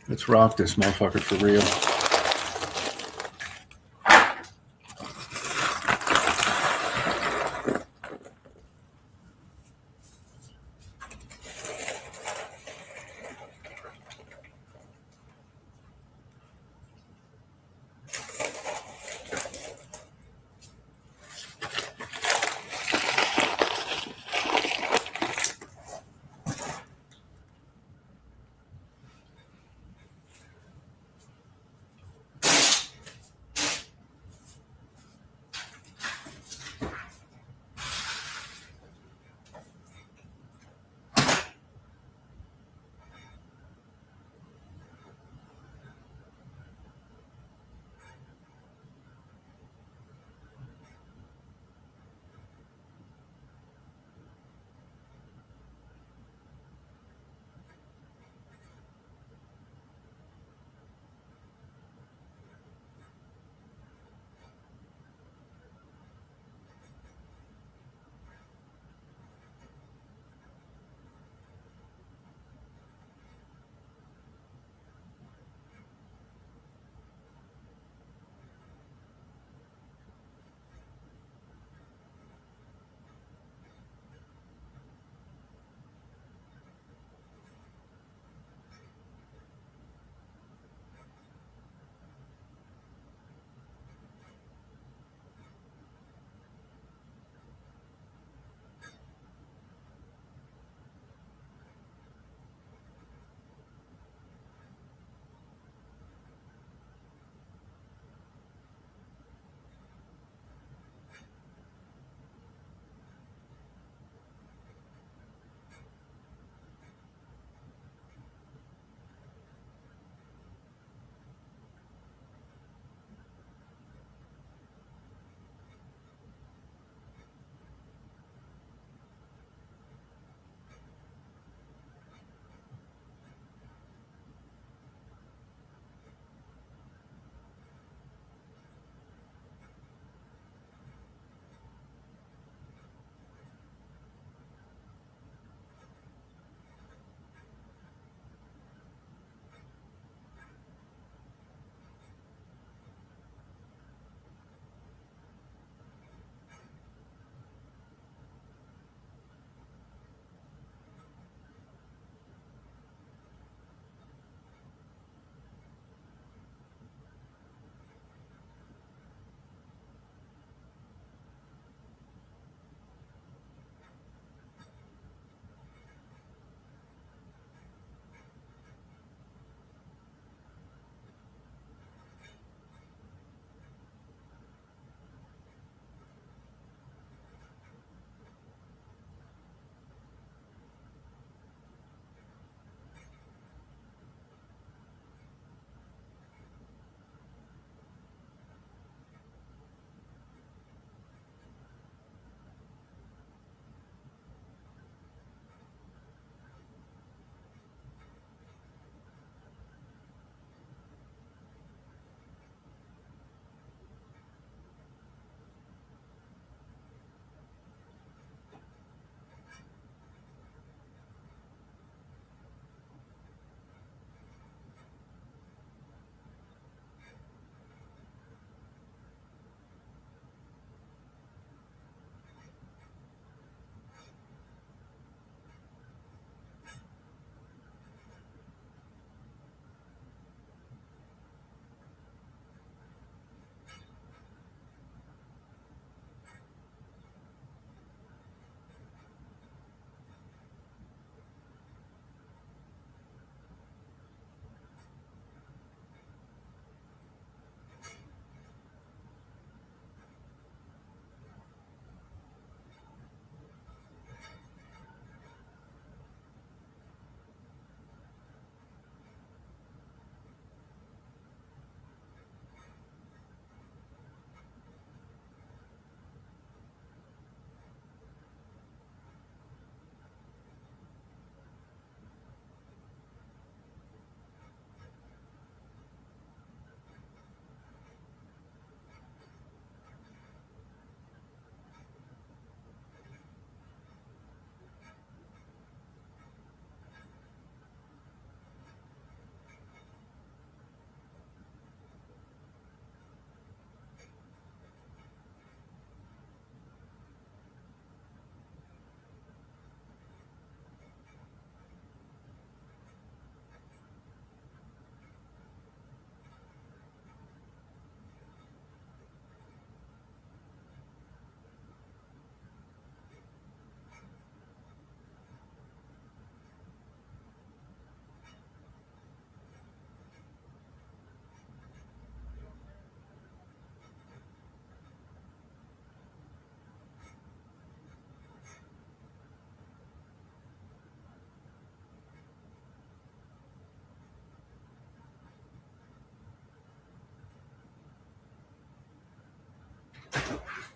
Let's rock this motherfucker for real.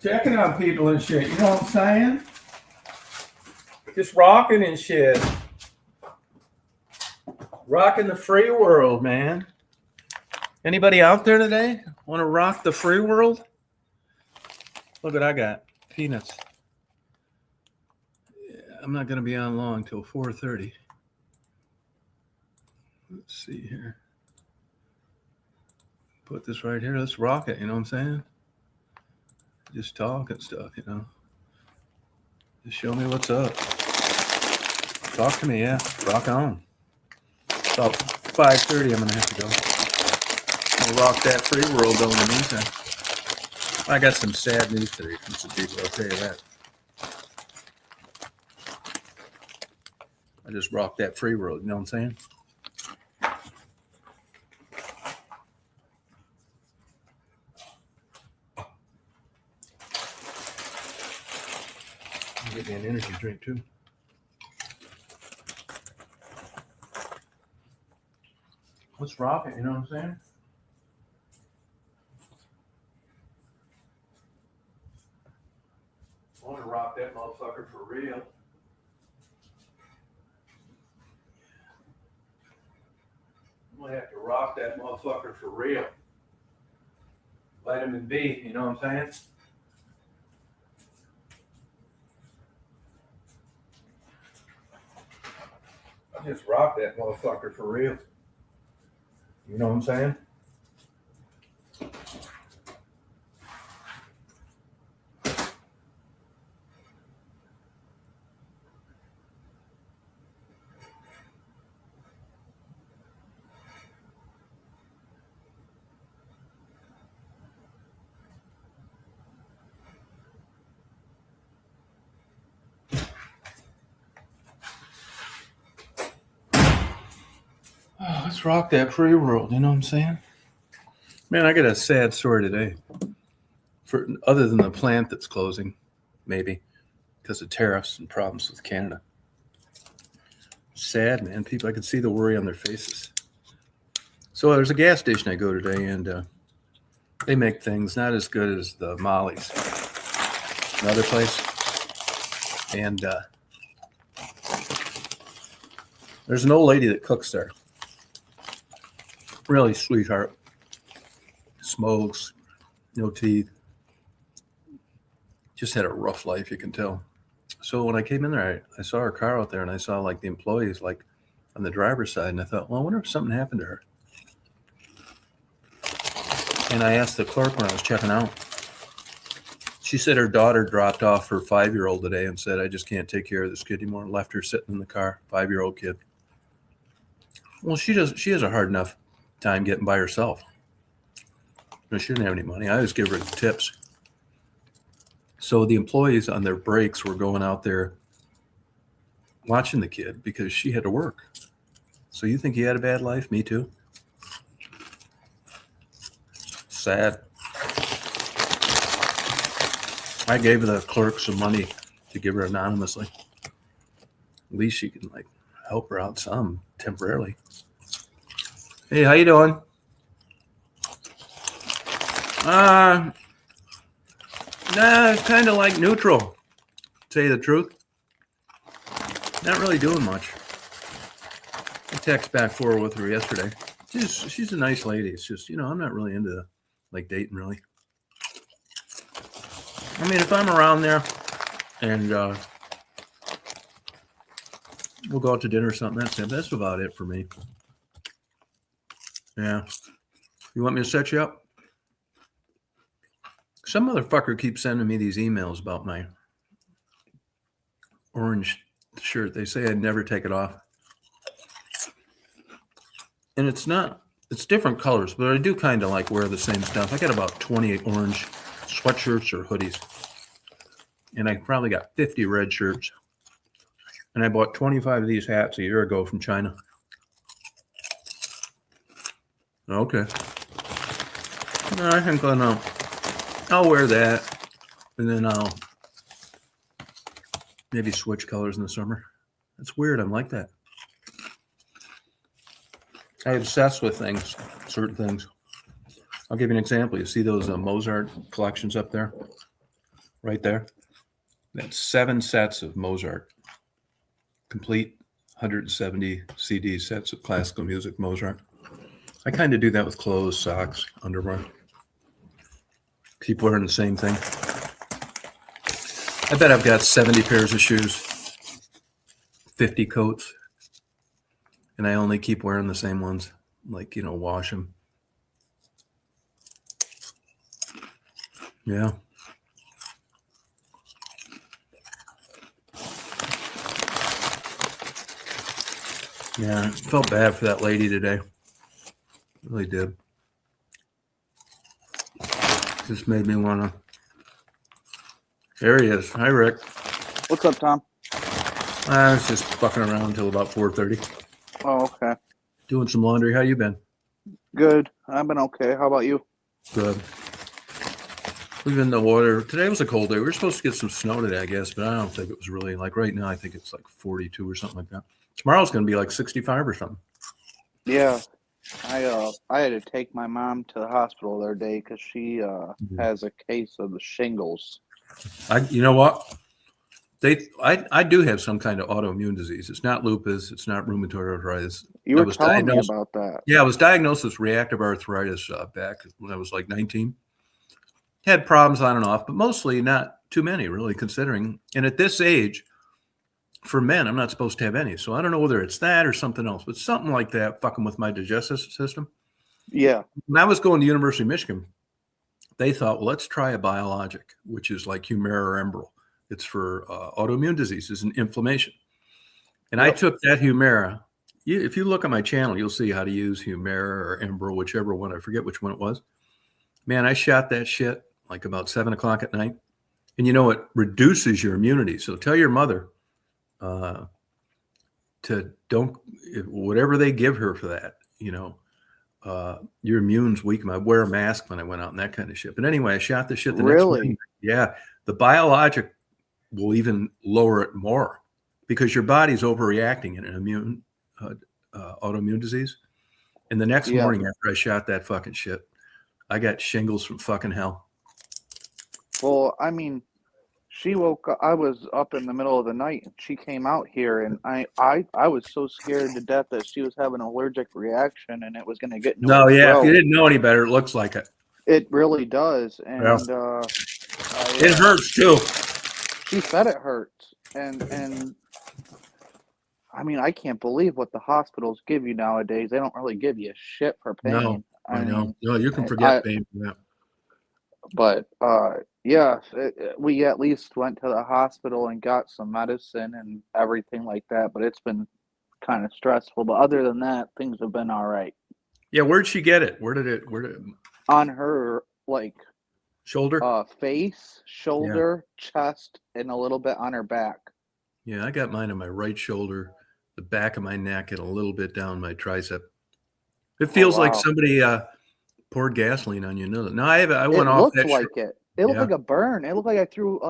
Checking on people and shit. You know what I'm saying? Just rocking and shit. Rocking the free world, man. Anybody out there today want to rock the free world? Look what I got. Peanuts. Yeah, I'm not going to be on long till 4:30. Let's see here. Put this right here. Let's rock it. You know what I'm saying? Just talk and stuff, you know. Just show me what's up. Talk to me, yeah. Rock on. About 5:30, I'm going to have to go. I'll rock that free world though in the meantime. I got some sad news today from some people, I'll tell you that. I just rocked that free world, you know what I'm saying? I'll get me an energy drink too. Let's rock it, you know what I'm saying? I want to rock that motherfucker for real. I'm going to have to rock that motherfucker for real. Vitamin B, you know what I'm saying? I just rock that motherfucker for real. You know what I'm saying? Oh, let's rock that free world, you know what I'm saying? Man, I got a sad story today. For other than the plant that's closing, maybe, because of tariffs and problems with Canada. Sad, man. People, I can see the worry on their faces. So there's a gas station I go today, and they make things not as good as the Molly's, another place. And there's an old lady that cooks there. Really sweetheart. Smokes, no teeth. Just had a rough life, you can tell. So when I came in there, I saw her car out there, and I saw like the employees like on the driver's side, and I thought, well, I wonder if something happened to her. And I asked the clerk when I was checking out. She said her daughter dropped off her 5-year-old today and said, I just can't take care of this kid anymore, and left her sitting in the car, 5-year-old kid. Well, she has a hard enough time getting by herself. She didn't have any money. I always give her tips. So the employees on their breaks were going out there watching the kid because she had to work. So you think he had a bad life? Me too. Sad. I gave the clerk some money to give her anonymously. At least she can like help her out some temporarily. Hey, how you doing? Nah, it's kind of like neutral, to tell you the truth. Not really doing much. I text back forward with her yesterday. She's a nice lady. It's just, I'm not really into like dating really. I mean, if I'm around there and we'll go out to dinner or something, that's about it for me. Yeah. You want me to set you up? Some motherfucker keeps sending me these emails about my orange shirt. They say I'd never take it off. And it's different colors, but I do kind of like wear the same stuff. I got about 28 orange sweatshirts or hoodies. And I probably got 50 red shirts. And I bought 25 of these hats a year ago from China. Okay. No, I think I'll wear that, and then I'll maybe switch colors in the summer. That's weird. I'm like that. I obsess with things, certain things. I'll give you an example. You see those Mozart collections up there? Right there? That's 7 sets of Mozart. Complete 170 CD sets of classical music, Mozart. I kind of do that with clothes, socks, underwear. Keep wearing the same thing. I bet I've got 70 pairs of shoes, 50 coats, and I only keep wearing the same ones, like, wash them. Yeah. Yeah, I felt bad for that lady today. Really did. Just made me want to. There he is. Hi, Rick. What's up, Tom? I was just fucking around until about 4:30. Oh, okay. Doing some laundry. How you been? Good. I've been okay. How about you? Good. We've been in the water. Today was a cold day. We were supposed to get some snow today, I guess, but I don't think it was really like right now. I think it's like 42 or something like that. Tomorrow's going to be like 65 or something. Yeah. I had to take my mom to the hospital the other day because she has a case of the shingles. You know what? I do have some kind of autoimmune disease. It's not lupus. It's not rheumatoid arthritis. You were telling me about that. Yeah, I was diagnosed with reactive arthritis back when I was like 19. Had problems on and off, but mostly not too many, really, considering. And at this age, for men, I'm not supposed to have any. So I don't know whether it's that or something else, but something like that fucking with my digestive system. Yeah. When I was going to University of Michigan, they thought, well, let's try a biologic, which is like Humira or Enbrel. It's for autoimmune diseases and inflammation. And I took that Humira. If you look at my channel, you'll see how to use Humira or Enbrel, whichever one. I forget which one it was. Man, I shot that shit like about 7 o'clock at night. And it reduces your immunity. So tell your mother to whatever they give her for that, your immune's weak. I wear a mask when I went out and that kind of shit. But anyway, I shot the shit the next morning. Yeah. The biologic will even lower it more because your body's overreacting in an immune autoimmune disease. And the next morning after I shot that fucking shit, I got shingles from fucking hell. Well, I mean, she woke up. I was up in the middle of the night and she came out here and I was so scared to death that she was having an allergic reaction and it was going to get into her if throat. you didn't know any better, it looks like it. It really does. And it hurts too. She said it hurts. And I mean, I can't believe what the hospitals give you nowadays. They don't really give you shit for pain. No, I know. No, you can forget pain for that. But we at least went to the hospital and got some medicine and everything like that. But it's been kind of stressful. But other than that, things have been all right. Yeah, where'd she get it? Where did it? On her shoulder, face, shoulder, chest, and a little bit on her back. Yeah, I got mine on my right shoulder, the back of my neck, and a little bit down my tricep. It feels like somebody poured gasoline on you. No, I went off that. It looked like it. It looked like a burn. It looked like I threw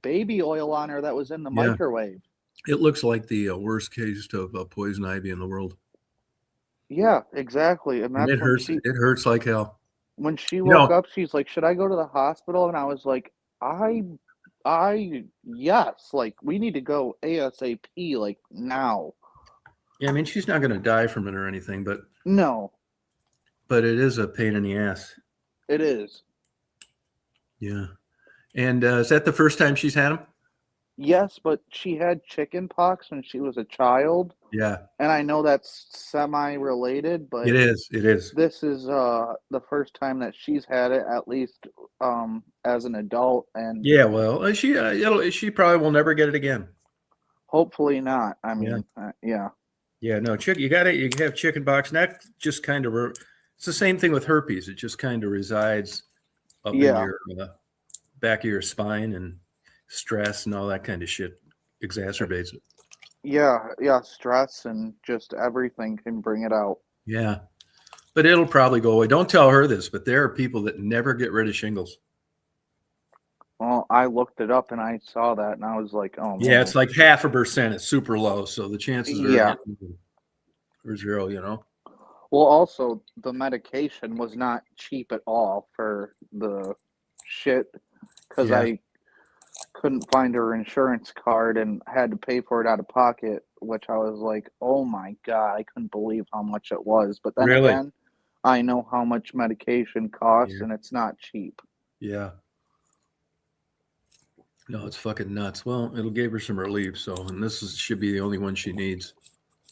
baby oil on her that was in the microwave. It looks like the worst case of poison ivy in the world. Yeah, exactly. And that's it hurts. It hurts like hell. When she woke up, she's like, "Should I go to the hospital?" And I was like, yes. Like, we need to go ASAP, like now. Yeah, I mean, she's not going to die from it or anything, but no. But it is a pain in the ass. It is. Yeah. And is that the first time she's had them? Yes, but she had chicken pox when she was a child. Yeah. And I know that's semi-related, but it is. This is the first time that she's had it, at least as an adult. And yeah, well, she probably will never get it again. Hopefully not. I mean, yeah. Yeah, no, you have chicken pox, and that just kind of it's the same thing with herpes. It just kind of resides up in your back of your spine, and stress and all that kind of shit exacerbates it. Yeah, stress and just everything can bring it out. Yeah, but it'll probably go away. Don't tell her this, but there are people that never get rid of shingles. Well, I looked it up and I saw that, and I was like, "Oh, yeah, it's like 0.5%. It's super low, so the chances are 0. Well, also the medication was not cheap at all for the shit because Yeah. I couldn't find her insurance card and had to pay for it out of pocket, which I was like, oh my God, I couldn't believe how much it was. But then Really? again, I know how much medication costs Yeah. and it's not cheap. Yeah. No, it's fucking nuts. Well, it'll give her some relief. So, and should be the only one she needs.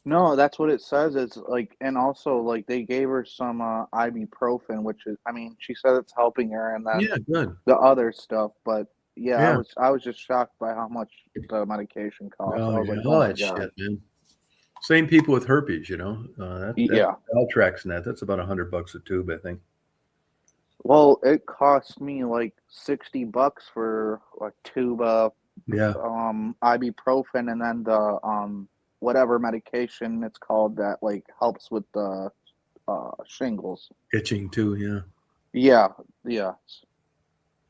No, that's what it says. It's like, and also like they gave her some ibuprofen, which is, I mean, she said it's helping her, and then Yeah, good. the other stuff. But yeah, Yeah. I was just shocked by how much the medication costs. I Oh, was yeah. like, oh All my that God. shit, man. Same people with herpes, that Yeah. Valtrex and that's about $100 a tube, I think. Well, it cost me like $60 for a tube of Yeah. ibuprofen, and then the whatever medication it's called that like helps with the shingles. Itching too. Yeah. Yeah, yeah.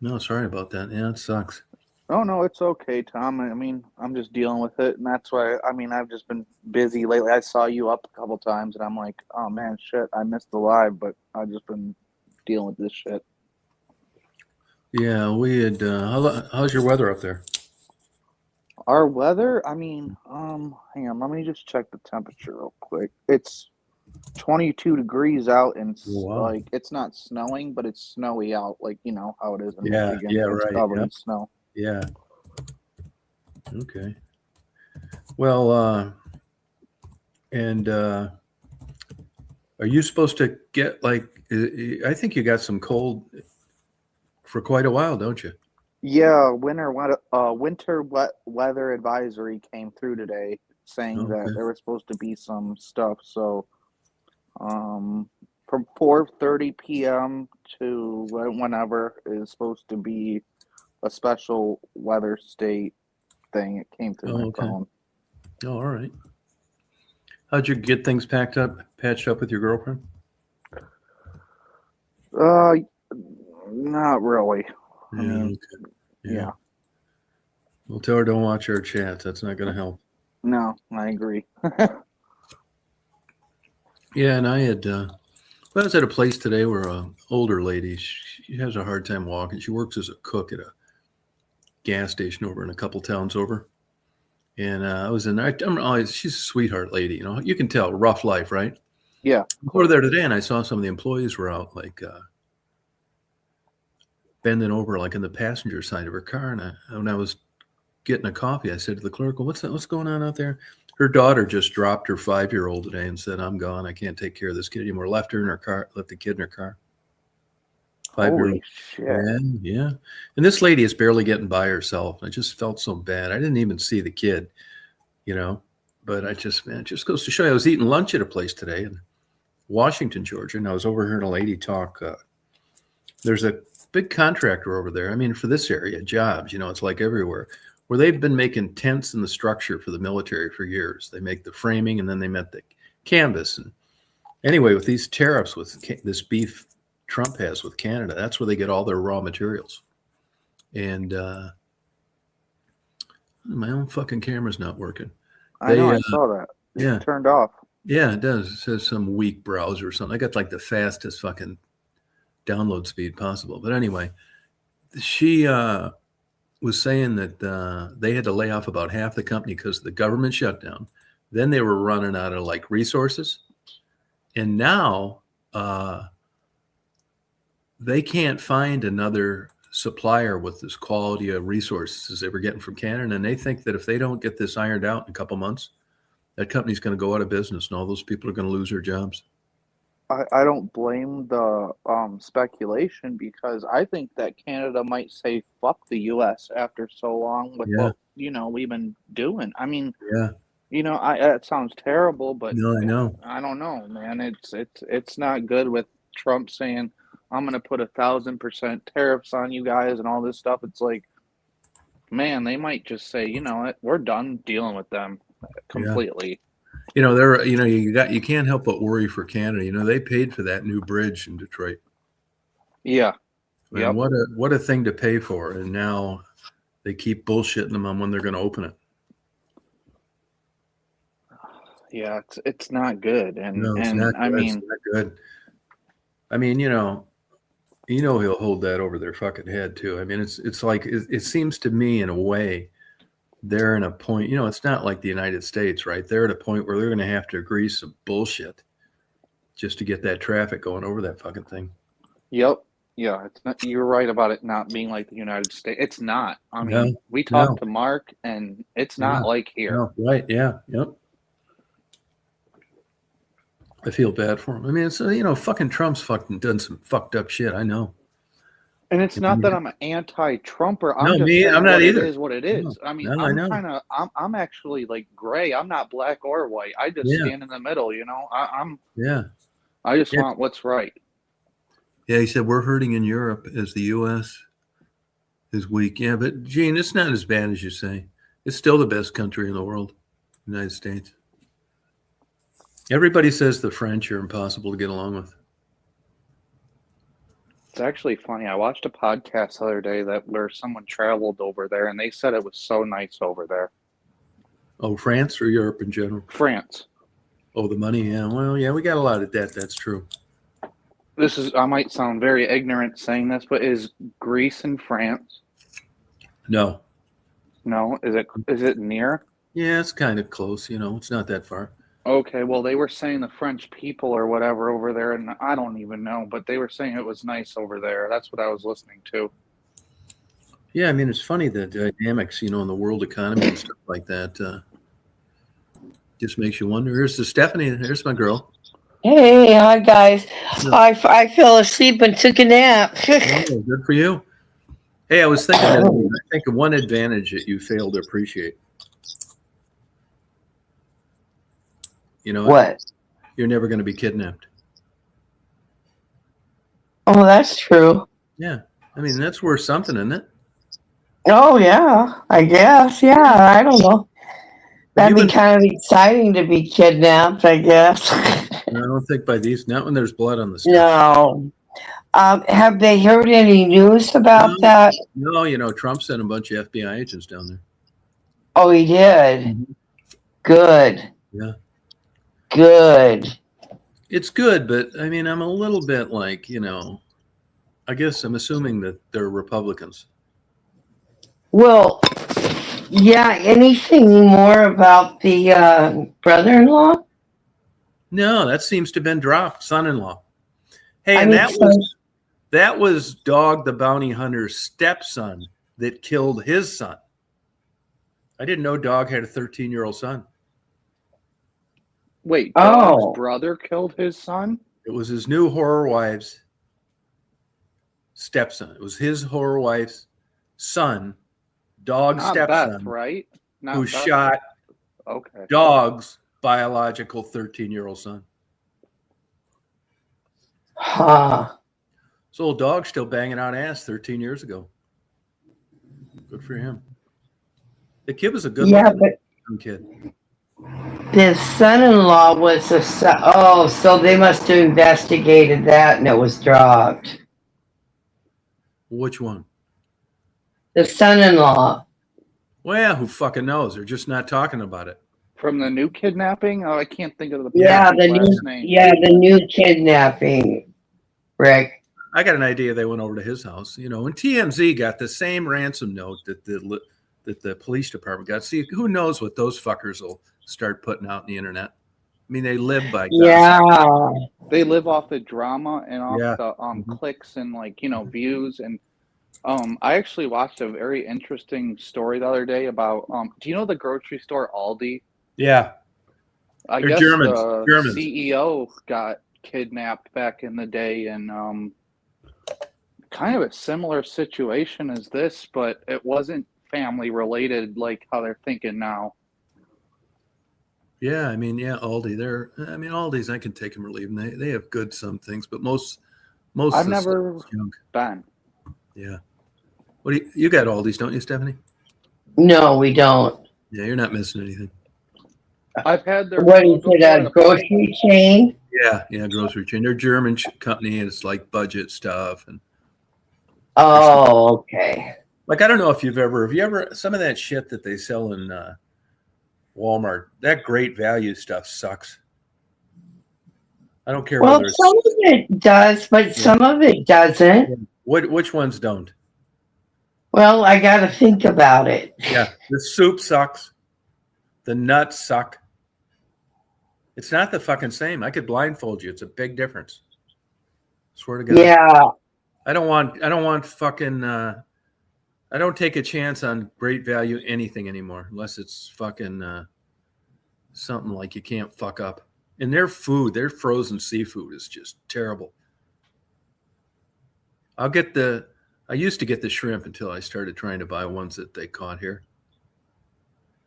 No, sorry about that. Yeah, it sucks. Oh no, it's okay, Tom. I mean, I'm just dealing with it, and that's why. I mean, I've just been busy lately. I saw you up a couple times, and I'm like, oh man, shit, I missed the live, but I've just been dealing with this shit. Yeah, we had. How's your weather up there? Our weather, I mean, hang on, let me just check the temperature real quick. It's 22 degrees out, and Oh, wow. like it's not snowing, but it's snowy out, like you know how it is in Yeah. Michigan. Yeah. It's Right. covered Yeah. in snow. Yeah. Okay. Well, and are you supposed to get like? I think you got some cold for quite a while, don't you? Yeah, winter wet weather advisory came through today saying that Okay. there was supposed to be some stuff. So, um, from 4:30 p.m. to whenever is supposed to be a special weather state thing. It came through my Oh, okay. phone. Oh, all right. How'd you get things patched up with your girlfriend? Uh, not really. I Yeah. mean, Okay. yeah, Well, tell her don't watch our chats. That's not going to help. no, I agree. Yeah, and I was at a place today where a older lady, she has a hard time walking. She works as a cook at a gas station over in a couple towns over. And I was in there. She's a sweetheart lady. You can tell, rough life, right? Yeah, I go there today, and I saw some of the employees were out, like bending over, like in the passenger side of her car. And when I was getting a coffee, I said to the clerk, "Well, what's going on out there?" Her daughter just dropped her 5-year-old today and said, "I'm gone. I can't take care of this kid anymore." Left her in her car. Left the kid in her car. 5-year-old. holy shit. Yeah, yeah. And this lady is barely getting by herself. I just felt so bad. I didn't even see the kid, but it just goes to show you. I was eating lunch at a place today in Washington, Georgia, and I was overhearing a lady talk. There's a big contractor over there. I mean, for this area, jobs, it's like everywhere, where they've been making tents in the structure for the military for years. They make the framing and then they make the canvas. And anyway, with these tariffs, with this beef Trump has with Canada, that's where they get all their raw materials. And my own fucking camera's not working. I know, I saw that. Yeah. It turned off. Yeah, it does. It says some weak browser or something. I got like the fastest fucking download speed possible. But anyway, she was saying that they had to lay off about half the company because of the government shutdown. Then they were running out of like resources. And now they can't find another supplier with this quality of resources as they were getting from Canada. And they think that if they don't get this ironed out in a couple months, that company's going to go out of business and all those people are going to lose their jobs. I don't blame the speculation because I think that Canada might say fuck the US after so long with Yeah. what we've been doing. I mean, Yeah. that sounds terrible, but No, I know. I don't know, man. It's not good with Trump saying I'm gonna put 1,000% tariffs on you guys and all this stuff. It's like, man, they might just say, you know what, we're done dealing with them completely. You can't help but worry for Canada. They paid for that new bridge in Detroit. Yeah. And what a thing to pay for. And now they keep bullshitting them on when they're going to open it. Yeah, it's not good, and No, it's not I good. It's mean, not good. I mean, he'll hold that over their fucking head too. I mean, it's like it seems to me in a way they're in a point. It's not like the United States, right? They're at a point where they're going to have to agree some bullshit just to get that traffic going over that fucking thing. yep, yeah, it's not. You're right about it not being like the United States. It's not. I No, mean, we no, talked to Mark, and it's yeah, not like here. no, right, yeah, yep. I feel bad for him. I mean, it's fucking Trump's fucking done some fucked up shit. I know. And it's not that I'm an anti-Trumper. I'm No, just me, I'm saying not what it either. is, what it No, is. I mean, no, I know. I'm actually like gray. I'm not black or white. I just Yeah, stand in the middle. yeah, I just yeah. want what's right. Yeah, he said we're hurting in Europe as the U.S. is weak. Yeah, but Gene, it's not as bad as you say. It's still the best country in the world, United States. Everybody says the French are impossible to get along with. It's actually funny. I watched a podcast the other day where someone traveled over there, and they said it was so nice over there. Oh, France or Europe in general? France. Oh, the money. Yeah. Well, yeah, we got a lot of debt. That's true. I might sound very ignorant saying this, but is Greece in France? No. No. Is it near? Yeah, it's kind of close. It's not that far. Okay, well, they were saying the French people or whatever over there, and I don't even know, but they were saying it was nice over there. That's what I was listening to. Yeah, I mean, it's funny the dynamics, in the world economy and stuff like that. Just makes you wonder. Here's the Stephanie. Here's my girl. Hey, hi guys. I fell asleep and took a nap. Oh, good for you. Hey, I was thinking that I think of one advantage that you fail to appreciate. What? You're never going to be kidnapped. Oh, that's true. Yeah. I mean, that's worth something, isn't it? Oh, yeah, I guess. Yeah, I don't know. That'd be kind of exciting to be kidnapped, I guess. I don't think not when there's blood on the stuff. No. Have they heard any news about that? No, Trump sent a bunch of FBI agents down there. Oh, he did? Mm-hmm. Good. Yeah. Good. It's good, but I mean, I'm a little bit like, I guess I'm assuming that they're Republicans. Well, yeah, anything more about the brother-in-law? No, that seems to have been dropped. Son-in-law. Hey, that was Dog the Bounty Hunter's stepson that killed his son. I didn't know Dog had a 13-year-old son. Wait, Dog's brother killed his son? It was his new horror wife's stepson. It was his horror wife's son, Dog's Not stepson, Beth, right? Not who Beth. shot Dog's biological 13-year-old son. Huh. So old Dog's still banging out ass 13 years ago. Good for him. The kid was a good looking kid. His son-in-law was so they must have investigated that and it was dropped. Which one? The son-in-law. Well, who fucking knows? They're just not talking about it. From the new kidnapping? Oh, I can't think of the the name. the new kidnapping, Rick. I got an idea. They went over to his house, and TMZ got the same ransom note that the police department got. See, who knows what those fuckers will start putting out on the internet. I mean, they live by gossip. Yeah. They live off the drama and off the clicks and views. And I actually watched a very interesting story the other day about do you know the grocery store Aldi? Yeah. I guess the CEO got kidnapped back in the day, and kind of a similar situation as this, but it wasn't family related like how they're thinking now. Yeah, I mean, Aldi. Aldi's, I can take them or leave them. They have good some things, but most. I've never been. Yeah. What do you got Aldi's, don't you, Stephanie? No, we don't. Yeah, you're not missing anything. I've had their. What is it? A grocery chain? Yeah, grocery chain. They're a German company, and it's like budget stuff and. Oh, okay. Like, I don't know if have you ever some of that shit that they sell in Walmart. That great value stuff sucks. I don't care Well, whether it's some of it does, but some of it doesn't. which ones don't. Well, I got to think about it. Yeah, the soup sucks. The nuts suck. It's not the fucking same. I could blindfold you. It's a big difference. Swear to God. Yeah. I don't want fucking. I don't take a chance on great value anything anymore, unless it's fucking something like you can't fuck up. And their food, their frozen seafood is just terrible. I used to get the shrimp until I started trying to buy ones that they caught here.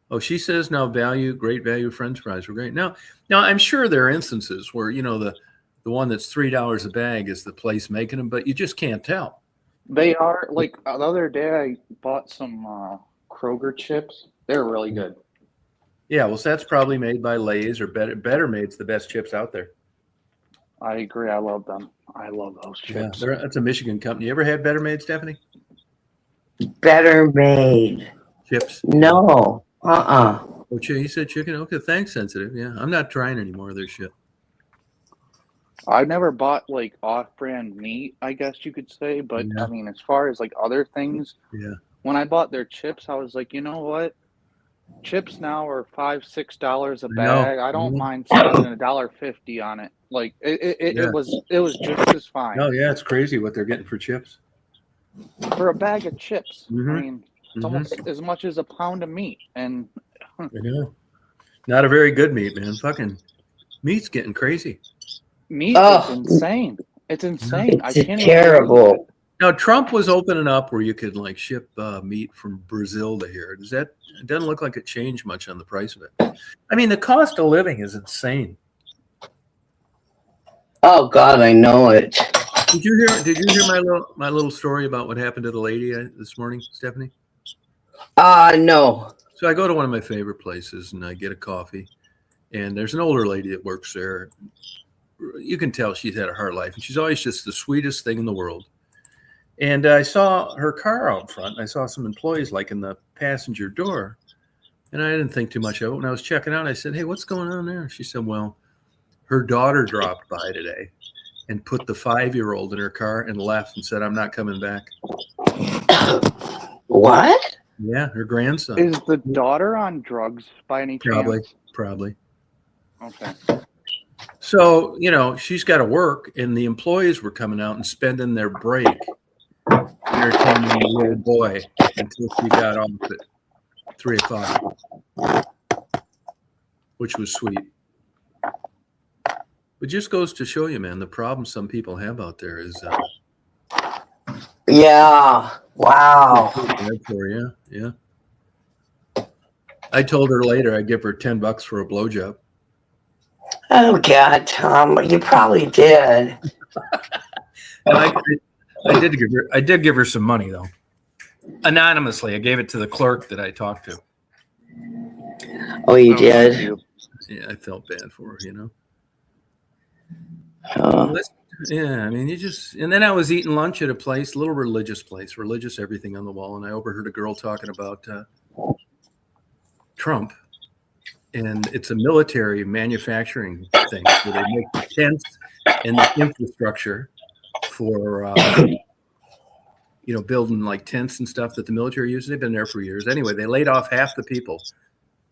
Oh, she says now great value French fries were great. Now I'm sure there are instances where, the one that's $3 a bag is the place making them, but you just can't tell. They are like the other day I bought some Kroger chips. They're really good. Yeah, well, so that's probably made by Lay's or Better Made's the best chips out there. I agree. I love them. I love those chips. Yeah, that's a Michigan company. You ever had Better Made, Stephanie? Better made. Chips? No. Oh, you said chicken? Okay, thanks, sensitive. Yeah, I'm not trying any more of their shit. I've never bought like off-brand meat, I guess you could say, but Yeah. I mean, as far as like other things, Yeah. when I bought their chips, I was like, you know what? Chips now are $5-6 a bag. I don't mind spending $1.50 on it. Like it was just as fine. Oh yeah, it's crazy what they're getting for chips. For a bag of chips. Mhm. I mean, it's almost as much as a pound of meat, and I know. Not a very good meat, man. Fucking meat's getting crazy. meat is insane. It's insane. I It's can't terrible. even Now Trump was opening up where you could like ship meat from Brazil to here. It doesn't look like it changed much on the price of it. I mean, the cost of living is insane. Oh God, I know it. Did you hear my little story about what happened to the lady this morning, Stephanie? No. So I go to one of my favorite places and I get a coffee, and there's an older lady that works there. You can tell she's had a hard life, and she's always just the sweetest thing in the world. And I saw her car out front, and I saw some employees like in the passenger door, and I didn't think too much of it. When I was checking out, I said, "Hey, what's going on there?" She said, "Well, her daughter dropped by today and put the 5-year-old in her car and left and said, I'm not coming back." What? Yeah, her grandson. Is the daughter on drugs by any chance? Probably. Okay. So, she's got to work, and the employees were coming out and spending their break entertaining the little boy until she got off at 3 o'clock, which was sweet. It just goes to show you, man, the problem some people have out there is Yeah. Wow. for you. Yeah. I told her later I'd give her $10 for a blowjob. Oh God, Tom, you probably did. No, I did give her some money though. Anonymously. I gave it to the clerk that I talked to. Oh, you did? Yeah, I felt bad for her, Oh. Yeah, I mean, and then I was eating lunch at a place, a little religious place, religious everything on the wall, and I overheard a girl talking about Trump, and it's a military manufacturing thing where they make tents and the infrastructure for, building like tents and stuff that the military uses. They've been there for years. Anyway, they laid off half the people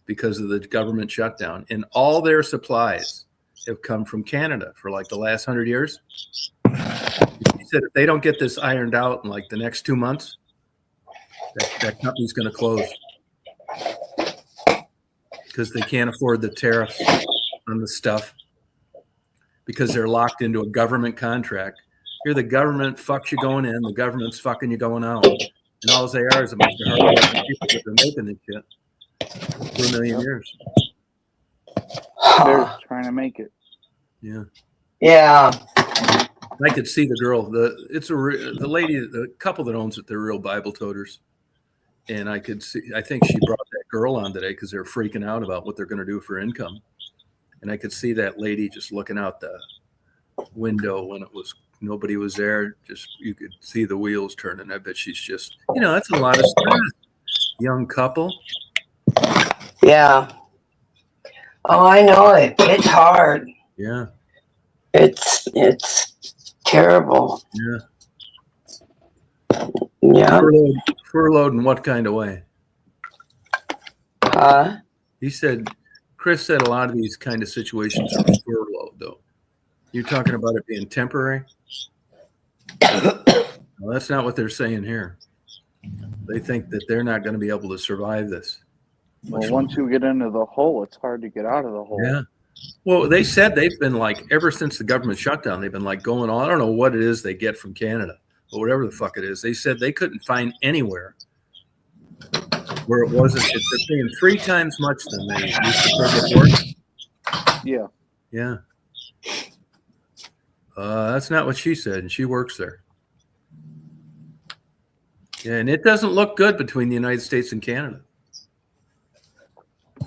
because of the government shutdown, and all their supplies have come from Canada for like the last 100 years. He said if they don't get this ironed out in like the next 2 months, that company's going to close because they can't afford the tariffs on the stuff because they're locked into a government contract. Here, the government fucks you going in, the government's fucking you going out, and all they are is a bunch of hardworking people that have been making this shit for a million years. They're trying to make it. Yeah. Yeah. I could see the girl. The lady, the couple that owns it, they're real Bible toters, and I could see. I think she brought that girl on today because they're freaking out about what they're going to do for income, and I could see that lady just looking out the window when nobody was there. Just you could see the wheels turning. I bet she's just, that's a lot of stress. Young couple. Yeah. Oh, I know it. It's hard. Yeah. It's terrible. Yeah. Yeah. Furloughed in what kind of way? He said, Chris said a lot of these kind of situations are furloughed, though. You're talking about it being temporary? Well, that's not what they're saying here. They think that they're not going to be able to survive this. Well, once you get into the hole, it's hard to get out of the hole. Yeah. Well, they said they've been like, ever since the government shutdown, they've been like going on. I don't know what it is they get from Canada, but whatever the fuck it is, they said they couldn't find anywhere where it wasn't. If they're paying 3 times much than they used to pay before. Yeah. Yeah. That's not what she said, and she works there. Yeah, and it doesn't look good between the United States and Canada.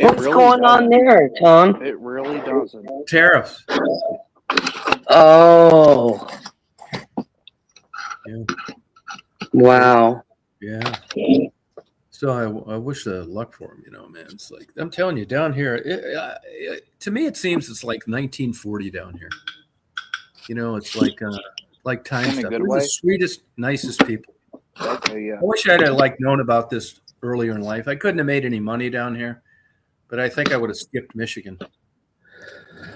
What's going on there, Tom? It really doesn't. Tariffs. Oh. Yeah. Wow. Yeah. So I wish the luck for him, man. It's like, I'm telling you, down here, to me, it seems it's like 1940 down here. It's like time stuff. They're the sweetest, nicest people. Okay, yeah. I wish I'd have known about this earlier in life. I couldn't have made any money down here, but I think I would have skipped Michigan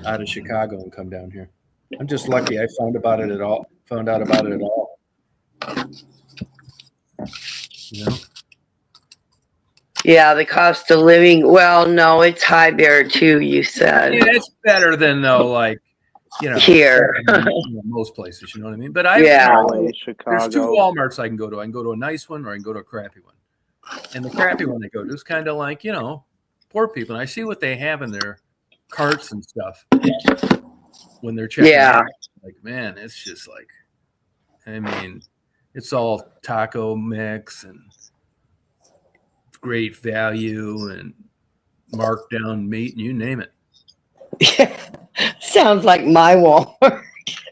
out of Chicago and come down here. I'm just lucky I found out about it at all. Yeah, the cost of living. Well, no, it's high there too. You said. Yeah, it's better than here. Most places. You know what I mean? But there's 2 Walmarts I can go to. I can go to a nice one, or I can go to a crappy one. And the crappy one I go to is kind of like poor people. And I see what they have in their carts and stuff when they're checking out. Like, man, it's just like, it's all taco mix and great value and marked down meat, and you name it. Yeah, sounds like my Walmart.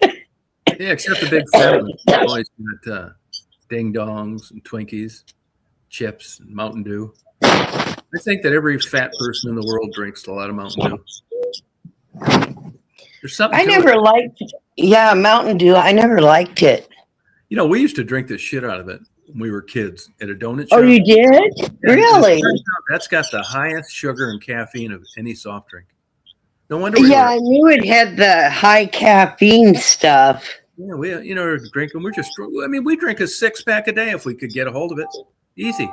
Yeah, except the big family. Always got ding dongs and Twinkies, chips, and Mountain Dew. I think that every fat person in the world drinks a lot of Mountain Dew. There's something. I never liked. Yeah, Mountain Dew. I never liked it. We used to drink the shit out of it when we were kids at a donut shop. Oh, you did? Really? That's got the highest sugar and caffeine of any soft drink. No wonder. I knew it had the high caffeine stuff. Yeah, we drinking. We drink a 6-pack a day if we could get a hold of it. Easy,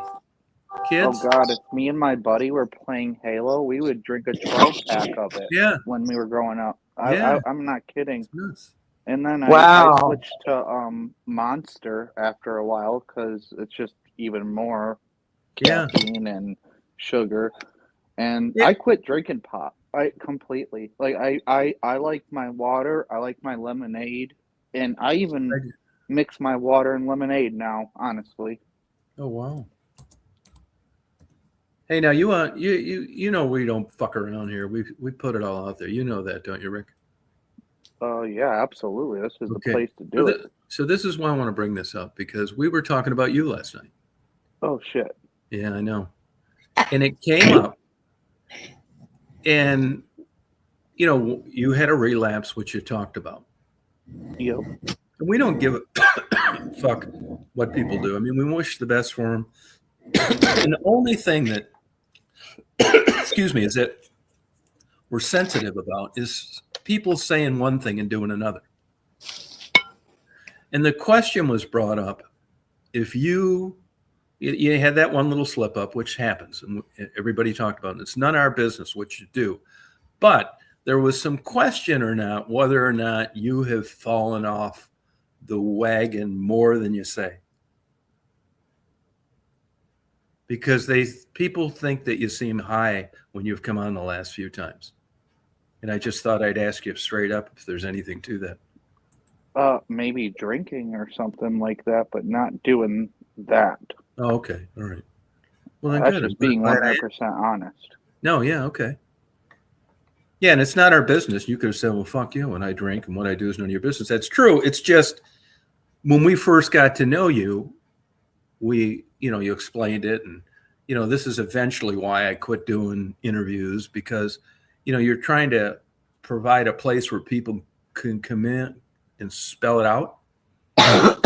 kids. Oh God, if me and my buddy were playing Halo, we would drink a 12-pack of it. Yeah. When we were growing up, I'm not kidding. Nice. And then I switched to Monster after a while because it's just even more caffeine and sugar. And I quit drinking pop. I completely I like my water. I like my lemonade, and I even mix my water and lemonade now. Honestly. Oh wow. Hey, now you we don't fuck around here. We put it all out there. You know that, don't you, Rick? Yeah, absolutely. This is the place to do it. So this is why I want to bring this up, because we were talking about you last night. Oh shit. Yeah, I know. And it came up. And, you had a relapse, which you talked about. Yep. And we don't give a fuck what people do. We wish the best for them. And the only thing that, is that we're sensitive about is people saying one thing and doing another. And the question was brought up, if you had that one little slip up, which happens, and everybody talked about it. It's none of our business what you do. But there was some question or not whether or not you have fallen off the wagon more than you say. Because people think that you seem high when you've come on the last few times. And I just thought I'd ask you straight up if there's anything to that. Maybe drinking or something like that, but not doing that. Oh, okay. All right. Well, then that's good. Just being 100% honest. No, yeah, okay. Yeah, and it's not our business. You could have said, well, fuck you, when I drink and what I do is none of your business. That's true. It's just when we first got to know you, you explained it. And, this is eventually why I quit doing interviews, because, you're trying to provide a place where people can come in and spell it out. And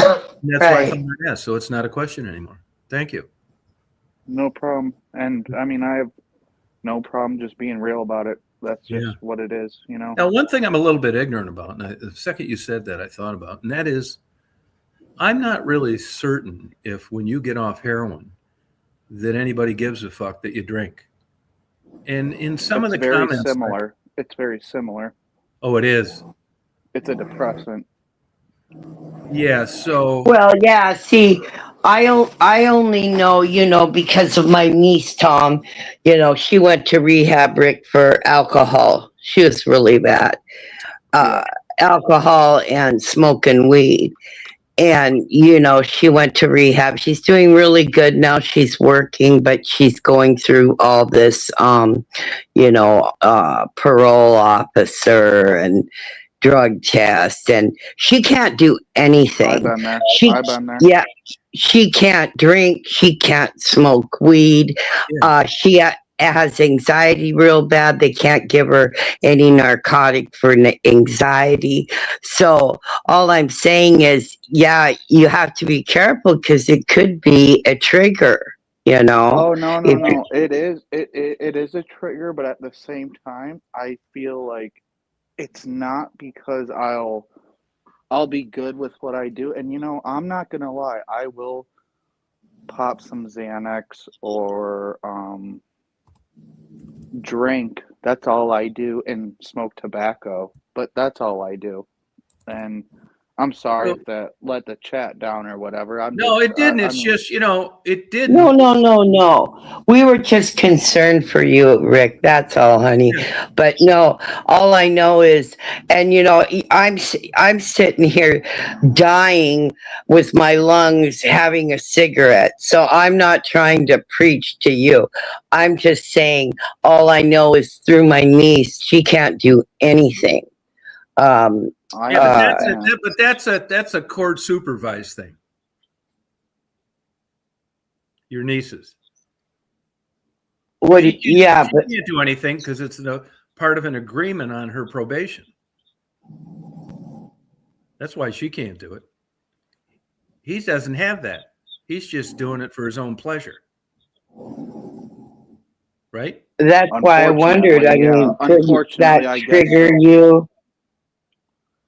that's why I Right. found it yes, so it's not a question anymore. Thank you. No problem. And I mean, I have no problem just being real about it. That's just Yeah. what it is, you know? Now, one thing I'm a little bit ignorant about, and the second you said that, I thought about, and that is, I'm not really certain if when you get off heroin that anybody gives a fuck that you drink. And in some of It's the very comments, similar. It's very similar. oh, it is. It's a depressant. Yeah. So, Well, yeah. See, I only know, because of my niece, Tom. She went to rehab, Rick, for alcohol. She was really bad. Yeah. Uh, Alcohol and smoking weed. And, she went to rehab. She's doing really good now. She's working, but she's going through all this, parole officer and drug test. And she can't do anything. I've been there. She, I've been there. yeah, she can't drink. She can't smoke weed. yeah. She has anxiety real bad. They can't give her any narcotic for anxiety. So all I'm saying is, yeah, you have to be careful because it could be a trigger. Oh no, no, If no. It is a trigger, but at the same time, I feel like it's not because I'll be good with what I do. And I'm not gonna lie, I will pop some Xanax or drink. That's all I do, and smoke tobacco. But that's all I do. And I'm sorry So, if that let the chat down or whatever. no, it didn't. It's I'm just, it didn't. No. We were just concerned for you, Rick. That's all, honey. Yeah. But no, all I know is, and I'm sitting here dying with my lungs having a cigarette. So I'm not trying to preach to you. I'm just saying all I know is through my niece, she can't do anything. I Yeah, understand. but that's a court supervised thing. Your nieces. What? She Yeah, but can't do anything because it's part of an agreement on her probation. That's why she can't do it. He doesn't have that. He's just doing it for his own pleasure. Right? that's why I wondered. I Unfortunately, yeah. mean, could that Unfortunately, I guess trigger so. you?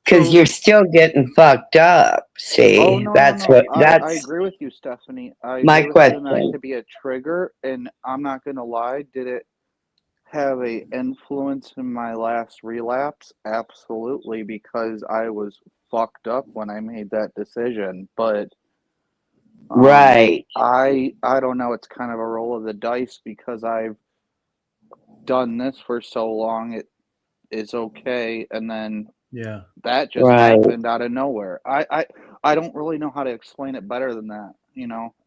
Because So, you're still getting fucked up. Oh See, no, no, that's no. what. I That's agree with you, Stephanie. I my agree with you, and that question. could be a trigger. And I'm not gonna lie. Did it have a influence in my last relapse? Absolutely, because I was fucked up when I made that decision. But Right. I don't know. It's kind of a roll of the dice because I've done this for so long. It is okay, and then yeah. that just Right. happened out of nowhere. I don't really know how to explain it better than that,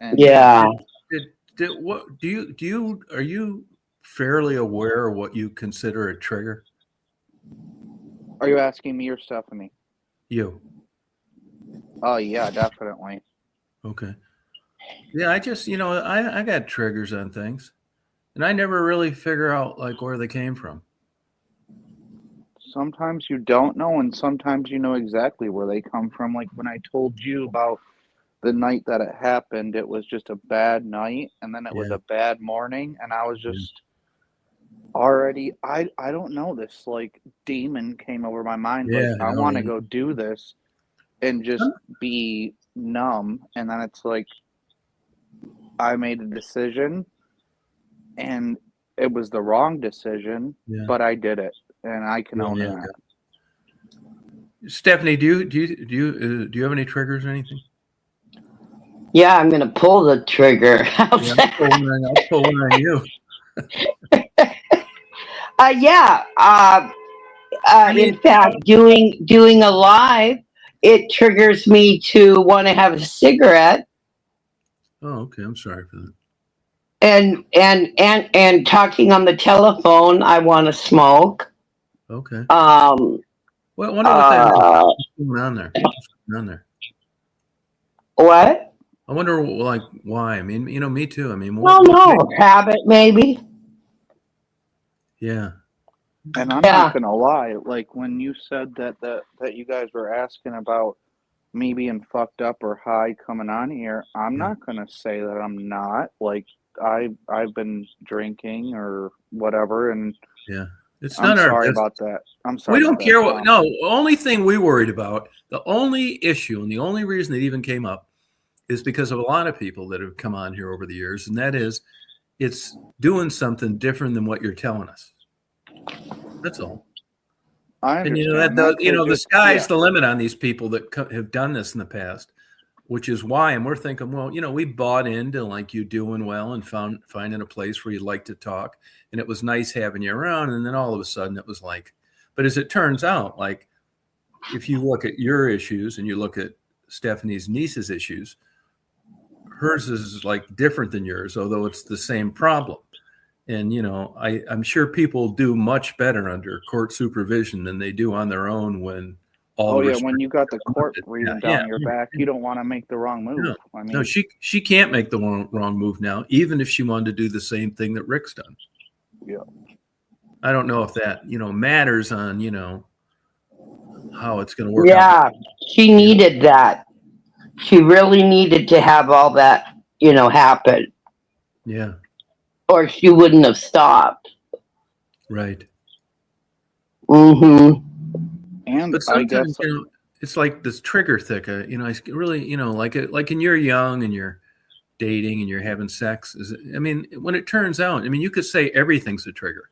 And Yeah. Yeah. What are you fairly aware of what you consider a trigger? are you asking me or Stephanie? You. Oh yeah, definitely. Okay. Yeah, I just, I got triggers on things. And I never really figure out like where they came from. Sometimes you don't know, and sometimes you know exactly where they come from. Like when I told you about the night that it happened, it was just a bad night, and then it was Yeah. a bad morning, and I was Yeah. just already I don't know, this like demon came over my mind, like Yeah, I I know. want to go do this and just be numb, and then it's like I made a decision and it was the wrong decision, Yeah. but I did it, and I can own Yeah, that. Stephanie, do you have any triggers or anything? Yeah, I'm gonna pull the trigger. How's Yeah, that? I'll pull one on you. Yeah. I mean, In fact, doing a live, it triggers me to want to have a cigarette, oh, okay. I'm sorry for that. and talking on the telephone. I want to smoke. Okay. Um. Well, I wonder what that is. What's going on there? What's going on there? What? I wonder, like, why. I mean, me too. I mean, Well, no, habit maybe. Yeah. And I'm Yeah. not gonna lie, like when you said that you guys were asking about me being fucked up or high coming on here, I'm Yeah. not gonna say that I'm not. Like I've been drinking or whatever, and Yeah. It's I'm not our sorry business. about that. I'm We sorry about don't that, care what. Tom. No, the only thing we worried about, the only issue, and the only reason it even came up is because of a lot of people that have come on here over the years, and that is, it's doing something different than what you're telling us. That's all. I And understand that because the you're sky's the limit on these people that have done this in the past, which is why. And we're thinking, well, we bought into like you doing well and finding a place where you'd like to talk, and it was nice having you around. And then all of a sudden, it was like, but as it turns out, like if you look at your issues and you look at Stephanie's niece's issues, hers is like different than yours, although it's the same problem. And I'm sure people do much better under court supervision than they do on their own when all oh the yeah, when you restrictions got the are court lifted. breathing Yeah, down your back, you don't want to make the wrong move. no, I no, mean, she can't make the wrong move now, even if she wanted to do the same thing that Rick's done. yeah. I don't know if that matters on how it's going to work out. Yeah. She needed that. She really needed to have all that, happen, Yeah, or she wouldn't have stopped. right. Mm-hmm. And But I guess sometimes it's like this trigger thicker. It's really like when you're young and you're dating and you're having sex. When it turns out, you could say everything's a trigger.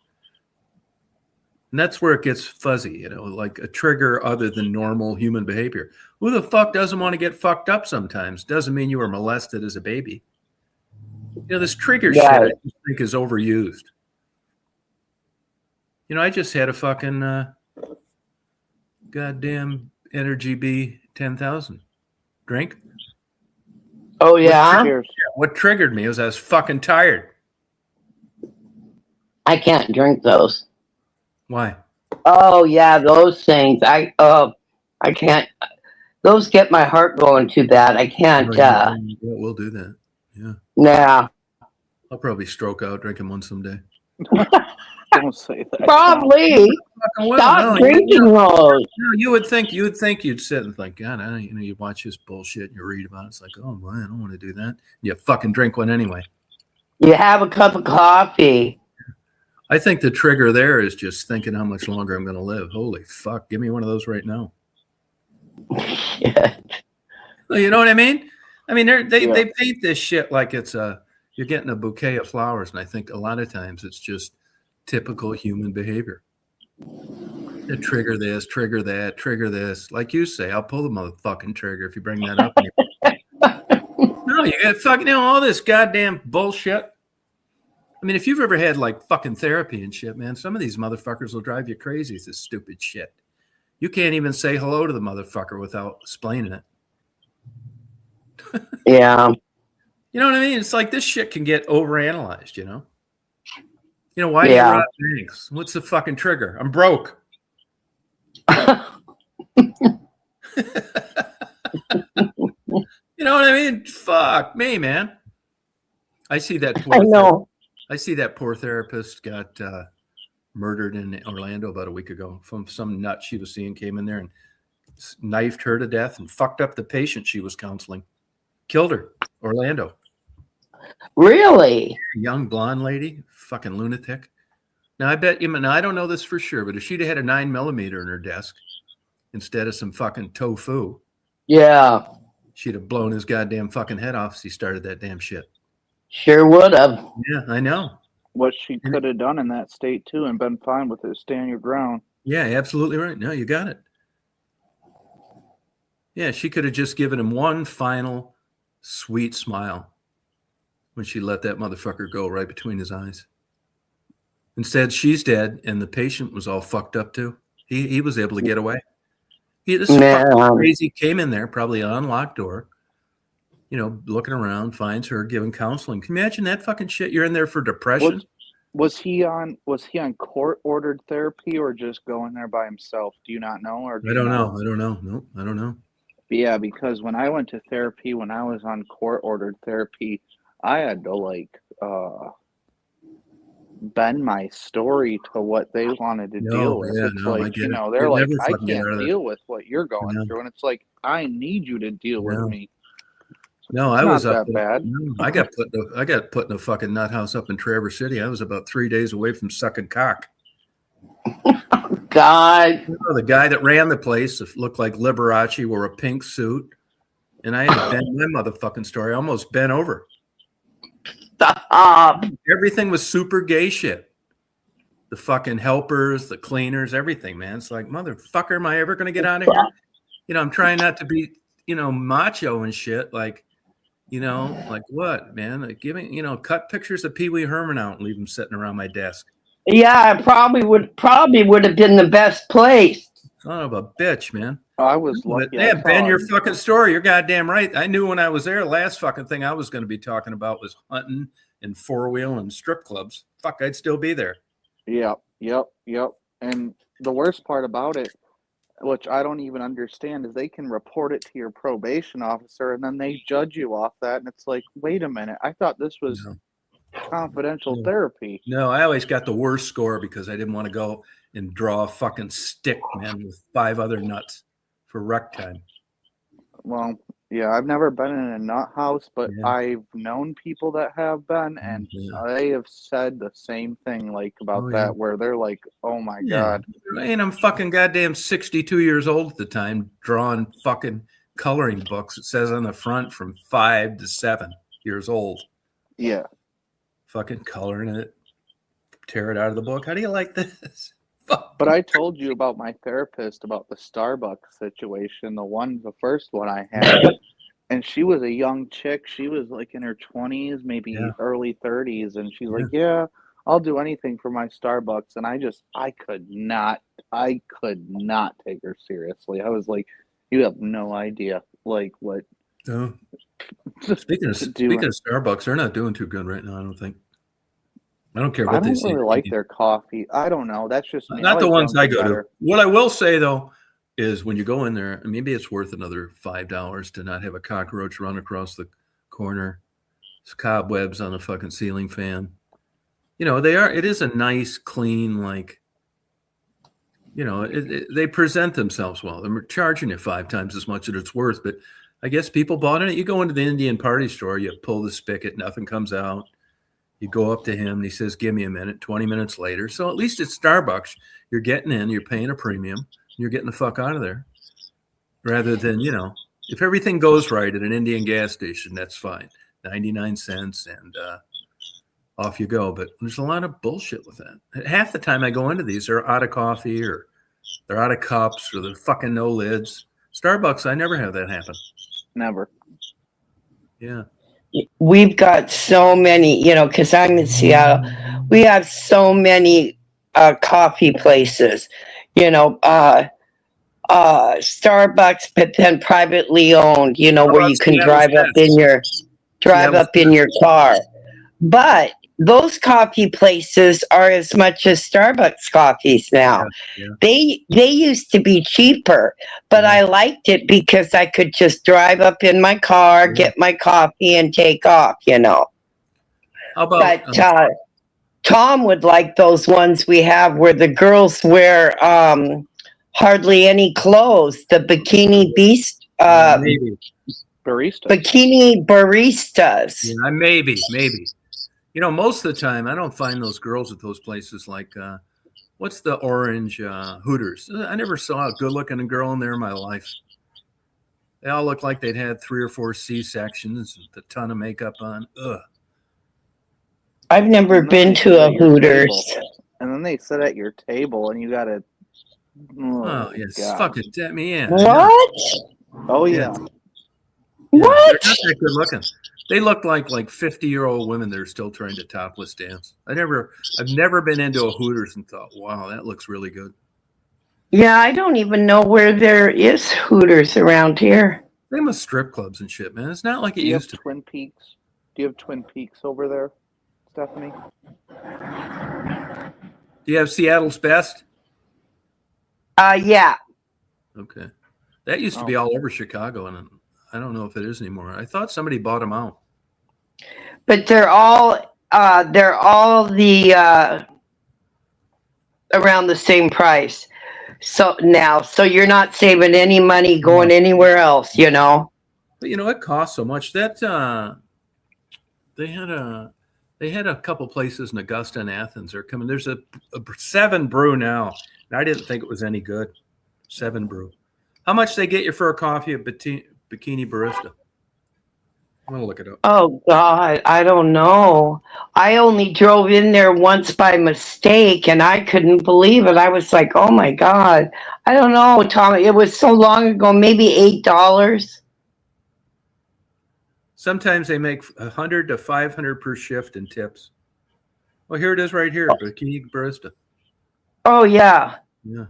And that's where it gets fuzzy, like a trigger other than normal human behavior. Who the fuck doesn't want to get fucked up sometimes? Doesn't mean you were molested as a baby. This trigger shit I Right. just think is overused. I just had a fucking goddamn Energy B 10,000 drink. Oh yeah. cheers. What triggered me was I was fucking tired. I can't drink those. Why? Oh yeah, those things. I can't. Those get my heart going too bad. I can't. Yeah, we'll do that. Yeah. Yeah. I'll probably stroke out drinking one someday. Don't say that. Tom. Probably. Stop drinking those. You would think you'd sit and think, God, you watch this bullshit and you read about it. It's like, oh man, I don't want to do that. You fucking drink one anyway. You have a cup of coffee. I think the trigger there is just thinking how much longer I'm going to live. Holy fuck, give me one of those right now. Yeah. Well, you know what I mean? They paint this shit like it's you're getting a bouquet of flowers, and I think a lot of times it's just typical human behavior. To trigger this, trigger that, trigger this. Like you say, I'll pull the motherfucking trigger if you bring that up. No, you got fucking all this goddamn bullshit. If you've ever had like fucking therapy and shit, man, some of these motherfuckers will drive you crazy. It's this stupid shit. You can't even say hello to the motherfucker without explaining it. Yeah. You know what I mean? It's like this shit can get overanalyzed, why do you rob banks? What's the fucking trigger? I'm broke. You know what I mean? Fuck me, man. I see that poor I know. I see that poor therapist got murdered in Orlando about a week ago from some nut she was seeing came in there and knifed her to death and fucked up the patient she was counseling. Killed her. Orlando. Really? Young blonde lady, fucking lunatic. Now I bet now I don't know this for sure, but if she'd had a 9mm in her desk instead of some fucking tofu, Yeah. she'd have blown his goddamn fucking head off as he started that damn shit. Sure would have. Yeah, I know. What she could have done in that state too, and been fine with it. Stand your ground. Yeah, absolutely right. No, you got it. Yeah, she could have just given him one final sweet smile when she let that motherfucker go right between his eyes. Instead, she's dead, and the patient was all fucked up too. He was able to get away. This fucking crazy came in there, probably an unlocked door, looking around, finds her, giving counseling. Can you imagine that fucking shit? You're in there for depression. Was he on court ordered therapy or just going there by himself? Do you not know? Or I don't know. Nope, I don't know. Yeah, because when I went to therapy, when I was on court ordered therapy, I had to bend my story to what they wanted to deal with. Yeah, It's no, I like, get it. they're You'll like, never I fucking get out can't of there. deal with what you're going No. through. And it's like, I need you to deal with No. me. No, It's I was not up that there. bad. No, I got put in a fucking nut house up in Traverse City. I was about 3 days away from sucking cock. God. You know, the guy that ran the place looked like Liberace, wore a pink suit, and I had to bend my motherfucking story. I almost bent over. Stop. Everything was super gay shit. The fucking helpers, the cleaners, everything, man. It's like, motherfucker, am I ever going to get out of here? You know, I'm trying not to be, macho and shit. Like, like what, man? Like cut pictures of Pee Wee Herman out and leave them sitting around my desk. Yeah, it probably would have been the best place. Son of a bitch, man. I was lucky. Yeah, Ben, your fucking story. You're goddamn right. I knew when I was there, the last fucking thing I was going to be talking about was hunting and four-wheel and strip clubs. Fuck, I'd still be there. Yep. And the worst part about it, which I don't even understand, is they can report it to your probation officer and then they judge you off that. And it's like, wait a minute, I thought this was confidential therapy. No, I always got the worst score because I didn't want to go and draw a fucking stick, man, with 5 other nuts for rec time. Well, yeah, I've never been in a nut house, but I've known people that have been, and they have said the same thing, like about that, where they're like, "Oh my god!" And I'm fucking goddamn 62 years old at the time, drawing fucking coloring books. It says on the front from 5 to 7 years old. Yeah, fucking coloring it, tear it out of the book. How do you like this? But I told you about my therapist about the Starbucks situation, the first one I had. And she was a young chick. She was like in her 20s, maybe early 30s. And she's like, yeah, I'll do anything for my Starbucks. And I could not take her seriously. I was like, you have no idea, like what. Speaking of Starbucks, they're not doing too good right now, I don't think. I don't care what they say. I don't really like their coffee. I don't know. That's just me. Not the ones I go to. What I will say, though, is when you go in there, maybe it's worth another $5 to not have a cockroach run across the corner. It's cobwebs on the fucking ceiling fan. It is a nice, clean, like, they present themselves well. They're charging you 5 times as much as it's worth. But I guess people bought it. You go into the Indian party store, you pull the spigot, nothing comes out. You go up to him and he says, give me a minute, 20 minutes later. So at least at Starbucks, you're getting in, you're paying a premium, you're getting the fuck out of there. Rather than, if everything goes right at an Indian gas station, that's fine. 99 cents and off you go. But there's a lot of bullshit with that. Half the time I go into these, they're out of coffee or they're out of cups or they're fucking no lids. Starbucks, I never have that happen. Never. Yeah. We've got so many, because I'm in Seattle, we have so many coffee places, Starbucks, but then privately owned, where you can drive up in your car. But those coffee places are as much as Starbucks coffees now. Yeah. They used to be cheaper, but I liked it because I could just drive up in my car, get my coffee, and take off. How about, but Tom would like those ones we have where the girls wear hardly any clothes. The bikini beast. Baristas. Bikini baristas. Yeah, maybe. Most of the time, I don't find those girls at those places like, what's the orange Hooters? I never saw a good-looking girl in there in my life. They all look like they'd had 3 or 4 C-sections with a ton of makeup on. Ugh. I've never been to a Hooters. And then they sit at your table, and you got to... Oh, yes. Fucking damn me in. What? Oh, yeah. What? They're not that good-looking. They look like 50-year-old women that are still trying to topless dance. I've never been into a Hooters and thought, wow, that looks really good. Yeah, I don't even know where there is Hooters around here. They must strip clubs and shit, man. It's not like it used to. Twin Peaks? Do you have Twin Peaks over there, Stephanie? Do you have Seattle's Best? Yeah. Okay. That used to be all over Chicago, and I don't know if it is anymore. I thought somebody bought them out. But they're all they're all around the same price. So you're not saving any money going anywhere else, you know. But it costs so much that they had a couple places in Augusta and Athens. They're coming. There's a 7 Brew now, and I didn't think it was any good. 7 Brew. How much they get you for a coffee at Bikini Barista? I'm gonna look it up. Oh God, I don't know. I only drove in there once by mistake, and I couldn't believe it. I was like, "Oh my God!" I don't know, Tom. It was so long ago. Maybe $8. Sometimes they make 100 to 500 per shift in tips. Well, here it is right here, Bikini Barista. Oh yeah. Yeah.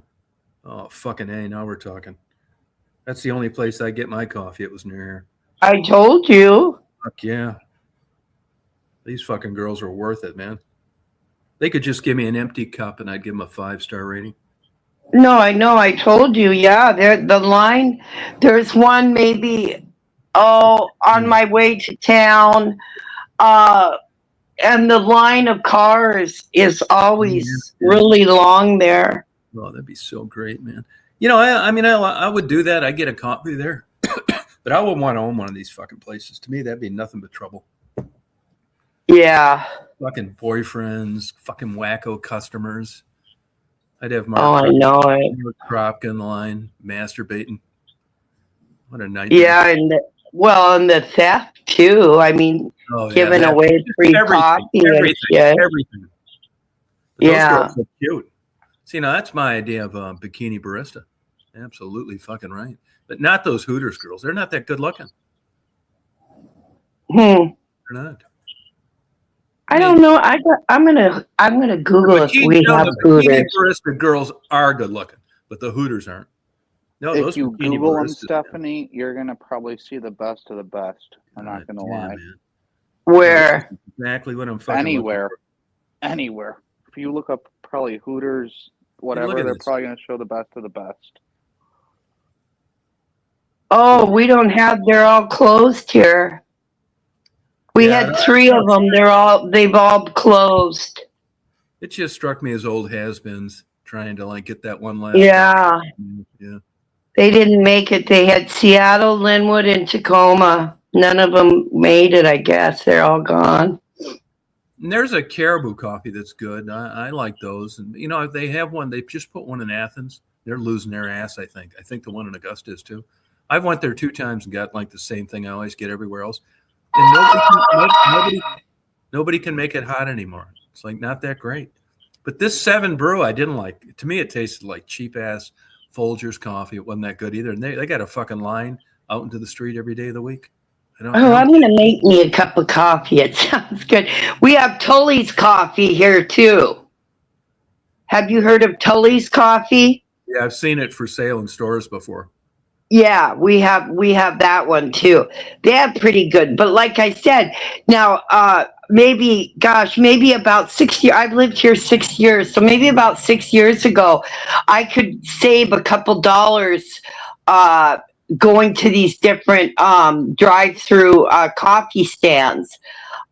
Oh fucking A! Now we're talking. That's the only place I get my coffee. It was near here. I told you. Fuck yeah. These fucking girls are worth it, man. They could just give me an empty cup and I'd give them a 5-star rating. No, I know. I told you. Yeah, the line. There's one maybe. Oh, on my way to town. And the line of cars is always really long there. Oh, that'd be so great, man. I would do that. I'd get a coffee there. But I wouldn't want to own one of these fucking places. To me, that'd be nothing but trouble. Yeah. Fucking boyfriends, fucking wacko customers. I'd have I know it. Kropka in the line, masturbating. What a nightmare. Yeah, and the theft too. I mean, giving away free coffee and shit. Everything. But those girls are cute. See, now that's my idea of Bikini Barista. Absolutely fucking right. But not those Hooters girls. They're not that good looking. They're not. I don't know. I'm gonna Google if we have Hooters. Bikini Barista girls are good looking, but the Hooters aren't. No, if you Google them, Stephanie, you're gonna probably see the best of the best. I'm not gonna lie. Man. Where? Exactly what I'm fucking anywhere. If you look up probably Hooters, whatever, they're probably gonna show the best of the best. Oh, we don't have. They're all closed here. We had 3 of them. They've all closed. It just struck me as old has-beens trying to get that one last. Yeah. Yeah. They didn't make it. They had Seattle, Linwood, and Tacoma. None of them made it. I guess they're all gone. And there's a Caribou coffee that's good. I like those. And if they have one, they just put one in Athens. They're losing their ass. I think the one in Augusta is too. I went there 2 times and got the same thing I always get everywhere else. And nobody can make it hot anymore. It's not that great. But this 7 Brew, I didn't like. To me, it tasted like cheap ass Folgers coffee. It wasn't that good either. And they got a fucking line out into the street every day of the week. I'm gonna make me a cup of coffee. It sounds good. We have Tully's coffee here too. Have you heard of Tully's coffee? Yeah, I've seen it for sale in stores before. Yeah, we have that one too. They're pretty good. But like I said, now maybe about 6 years. I've lived here 6 years, so maybe about 6 years ago, I could save a couple dollars going to these different drive-through coffee stands.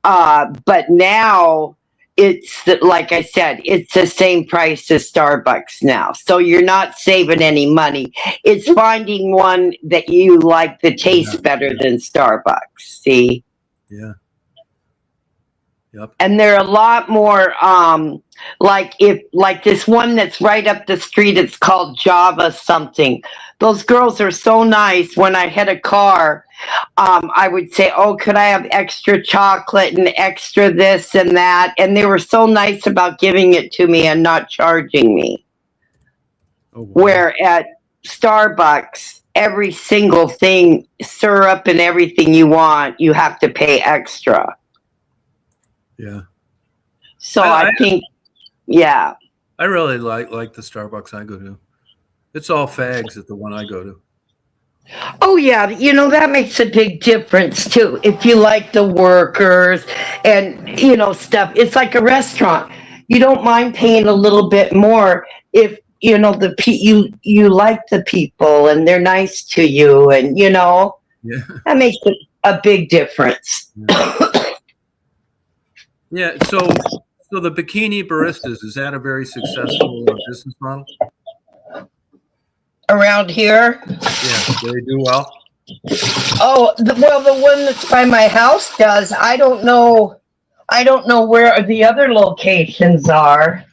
But now it's like I said, it's the same price as Starbucks now. So you're not saving any money. It's finding one that you like that tastes better than Starbucks. See? Yeah. Yep. And they're a lot more like this one that's right up the street, it's called Java something. Those girls are so nice. When I had a car, I would say, "Oh, could I have extra chocolate and extra this and that?" And they were so nice about giving it to me and not charging me. Oh, wow. Where at Starbucks, every single thing, syrup and everything you want, you have to pay extra. Yeah. So I think, yeah. I really like the Starbucks I go to. It's all fags at the one I go to. Oh, yeah. That makes a big difference, too. If you like the workers and, stuff. It's like a restaurant. You don't mind paying a little bit more if, you like the people and they're nice to you and, that makes a big difference. Yeah. Yeah. So the bikini baristas, is that a very successful business model? Around here. Yeah. Do they do well? Oh, well, the one that's by my house does. I don't know. I don't know where the other locations are.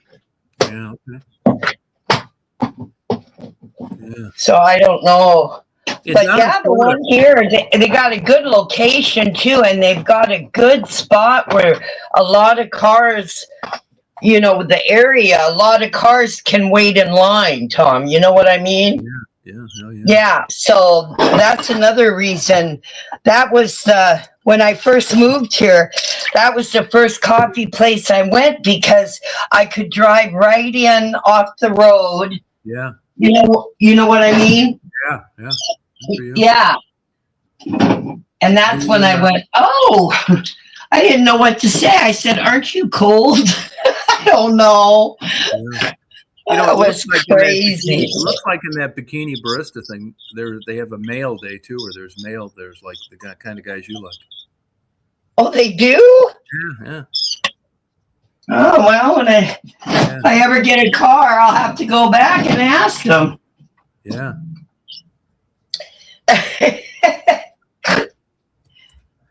Yeah. Okay. Yeah. So I don't know. Yeah, But down in yeah, the Florida. one here, they got a good location too, and they've got a good spot where a lot of cars, the area, a lot of cars can wait in line, Tom. You know what I mean? Yeah. Hell yeah. Yeah, so that's another reason. That was when I first moved here, that was the first coffee place I went because I could drive right in off the road. Yeah. You know what I mean? Yeah. Yeah. Good for you. Yeah. And that's when I went, oh, I didn't know what to say. I said, aren't you cold? I don't know. Yeah. It was crazy. It looks like in that bikini barista thing, they have a male day too, where there's like the kind of guys you like. Oh, they do? Yeah. Oh, well, when if I ever get a car, I'll have to go back and ask them. Yeah.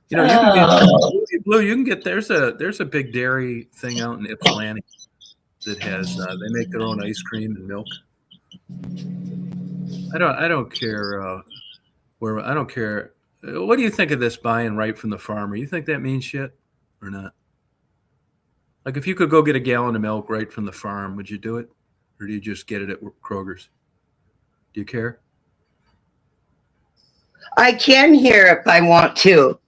You can get Blue. You can get there's a big dairy thing out in Ypsilanti that has they make their own ice cream and milk. I don't care where I don't care. What do you think of this buying right from the farmer? You think that means shit or not? Like if you could go get a gallon of milk right from the farm, would you do it, or do you just get it at Kroger's? Do you care? I can hear if I want to.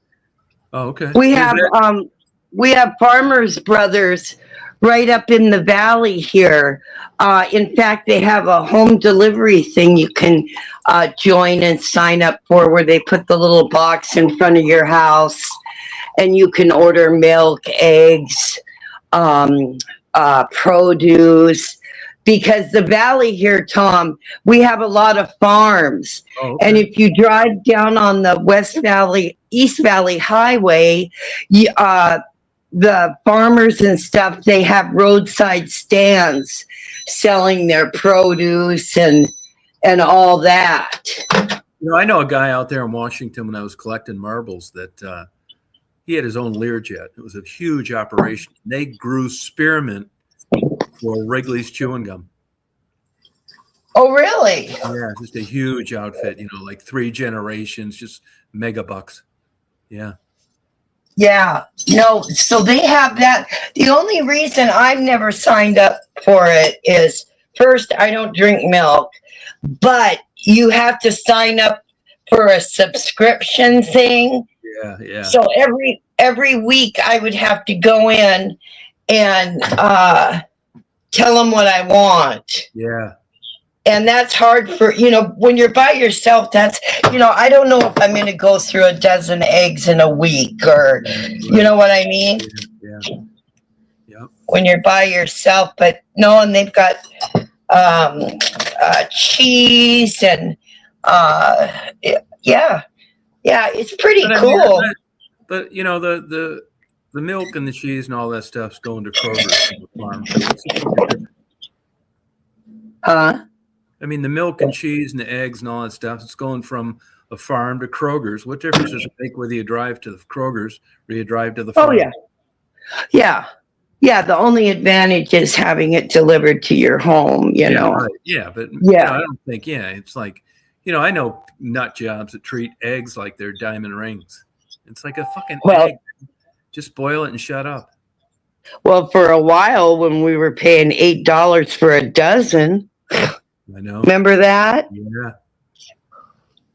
Oh, okay. We have Farmers Brothers right up in the valley here. In fact, they have a home delivery thing you can join and sign up for, where they put the little box in front of your house, and you can order milk, eggs, produce. Because the valley here, Tom, we have a lot of farms. Oh, okay. And if you drive down on the East Valley Highway, the farmers and stuff, they have roadside stands selling their produce and all that. I know a guy out there in Washington when I was collecting marbles that he had his own Learjet. It was a huge operation. They grew spearmint for Wrigley's chewing gum. Oh, really? Yeah, just a huge outfit, like 3 generations, just mega bucks. Yeah. Yeah. No, so they have that. The only reason I've never signed up for it is, first, I don't drink milk, but you have to sign up for a subscription thing. Yeah. So every week I would have to go in and tell them what I want. Yeah. And that's hard for, when you're by yourself, that's, I don't know if I'm going to go through a dozen eggs in a week or, you know what I mean? Yeah. When you're by yourself, but no, and they've got cheese and, yeah, it's pretty cool. But the milk and the cheese and all that stuff's going to Kroger from the farm. So what's the difference? I mean, the milk and cheese and the eggs and all that stuff, it's going from a farm to Kroger's. What difference does it make whether you drive to the Kroger's or you drive to the farm? Oh, yeah. Yeah, the only advantage is having it delivered to your home, Right. Yeah, but I don't think, it's like, I know nut jobs that treat eggs like they're diamond rings. It's like a fucking egg. Just boil it and shut up. Well, for a while when we were paying $8 for a dozen. I know. Remember that? Yeah.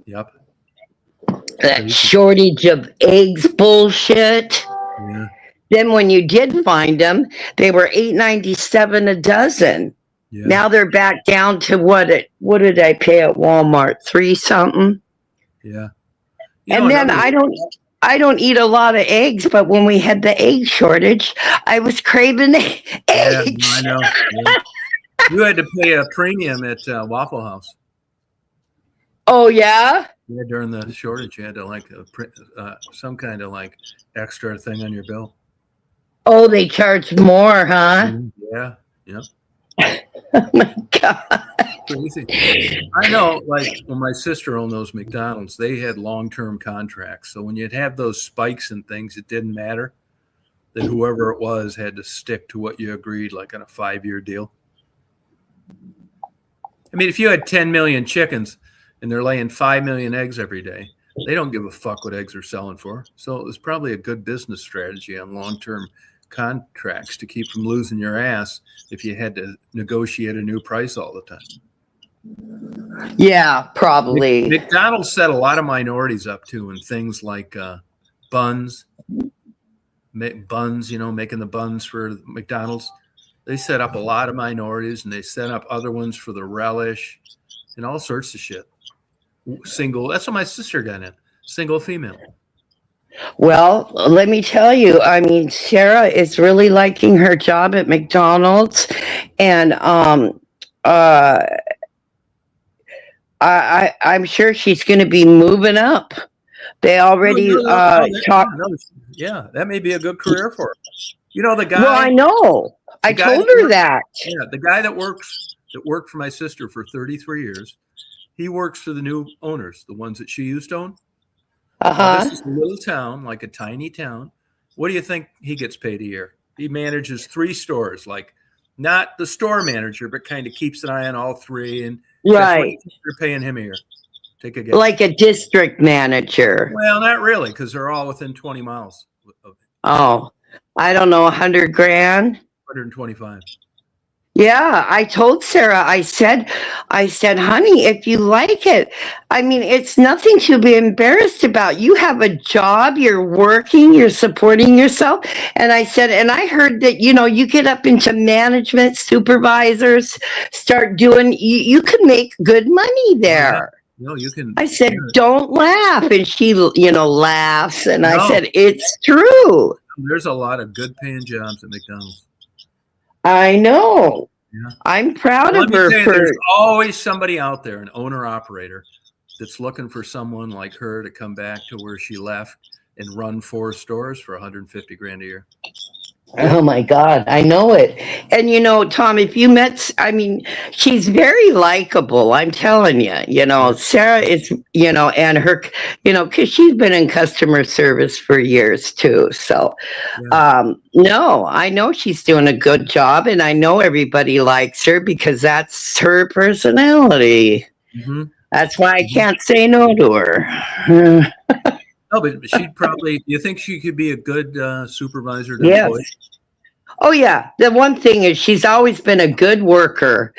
Yep. That shortage of eggs bullshit. Yeah. Then when you did find them, they were $8.97 a dozen. Yeah. Now they're back down to what did I pay at Walmart? $3 something. Yeah. And then I don't eat a lot of eggs, but when we had the egg shortage, I was craving eggs. Yeah, I know. Yeah. You had to pay a premium at Waffle House. Oh, yeah? Yeah, during the shortage, you had to some kind of extra thing on your bill. Oh, they charge more, huh? Yeah, yeah. Oh my God. Crazy. I know, like when my sister owned those McDonald's, they had long-term contracts. So when you'd have those spikes and things, it didn't matter that whoever it was had to stick to what you agreed, like on a 5-year deal. I mean, if you had 10 million chickens and they're laying 5 million eggs every day, they don't give a fuck what eggs are selling for. So it was probably a good business strategy on long-term contracts to keep from losing your ass if you had to negotiate a new price all the time. Yeah, probably. McDonald's set a lot of minorities up too in things like buns, making the buns for McDonald's. They set up a lot of minorities, and they set up other ones for the relish and all sorts of shit. Single. That's what my sister got in. Single female. Well, let me tell you, I mean, Sarah is really liking her job at McDonald's, and I'm sure she's going to be moving up. They already talked. Yeah, that may be a good career for her. You know the guy. Well, I know. I told her that. Yeah, the guy that worked for my sister for 33 years. He works for the new owners, the ones that she used to own. This is a little town, like a tiny town. What do you think he gets paid a year? He manages 3 stores, like not the store manager, but kind of keeps an eye on all 3. And right, you're paying him a year. Take a guess. Like a district manager. Well, not really, because they're all within 20 miles. Oh, I don't know, 100 grand. 125. Yeah, I told Sarah, I said, honey, if you like it, I mean, it's nothing to be embarrassed about. You have a job, you're working, you're supporting yourself. And I said, and I heard that, you get up into management, supervisors, start doing, you can make good money there. No, you can. I said, don't laugh. And she, laughs. And I said, it's true. There's a lot of good paying jobs at McDonald's. I know. Yeah. I'm proud of her. There's always somebody out there, an owner operator, that's looking for someone like her to come back to where she left and run 4 stores for 150 grand a year. Oh my God, I know it. And Tom, if you met, I mean, she's very likable. I'm telling you, Sarah is, and her, because she's been in customer service for years too. So, no, I know she's doing a good job, and I know everybody likes her because that's her personality. Mm-hmm. That's why I can't say no to her. No, but she'd probably. You think she could be a good supervisor? Yes. Oh yeah. The one thing is she's always been a good worker.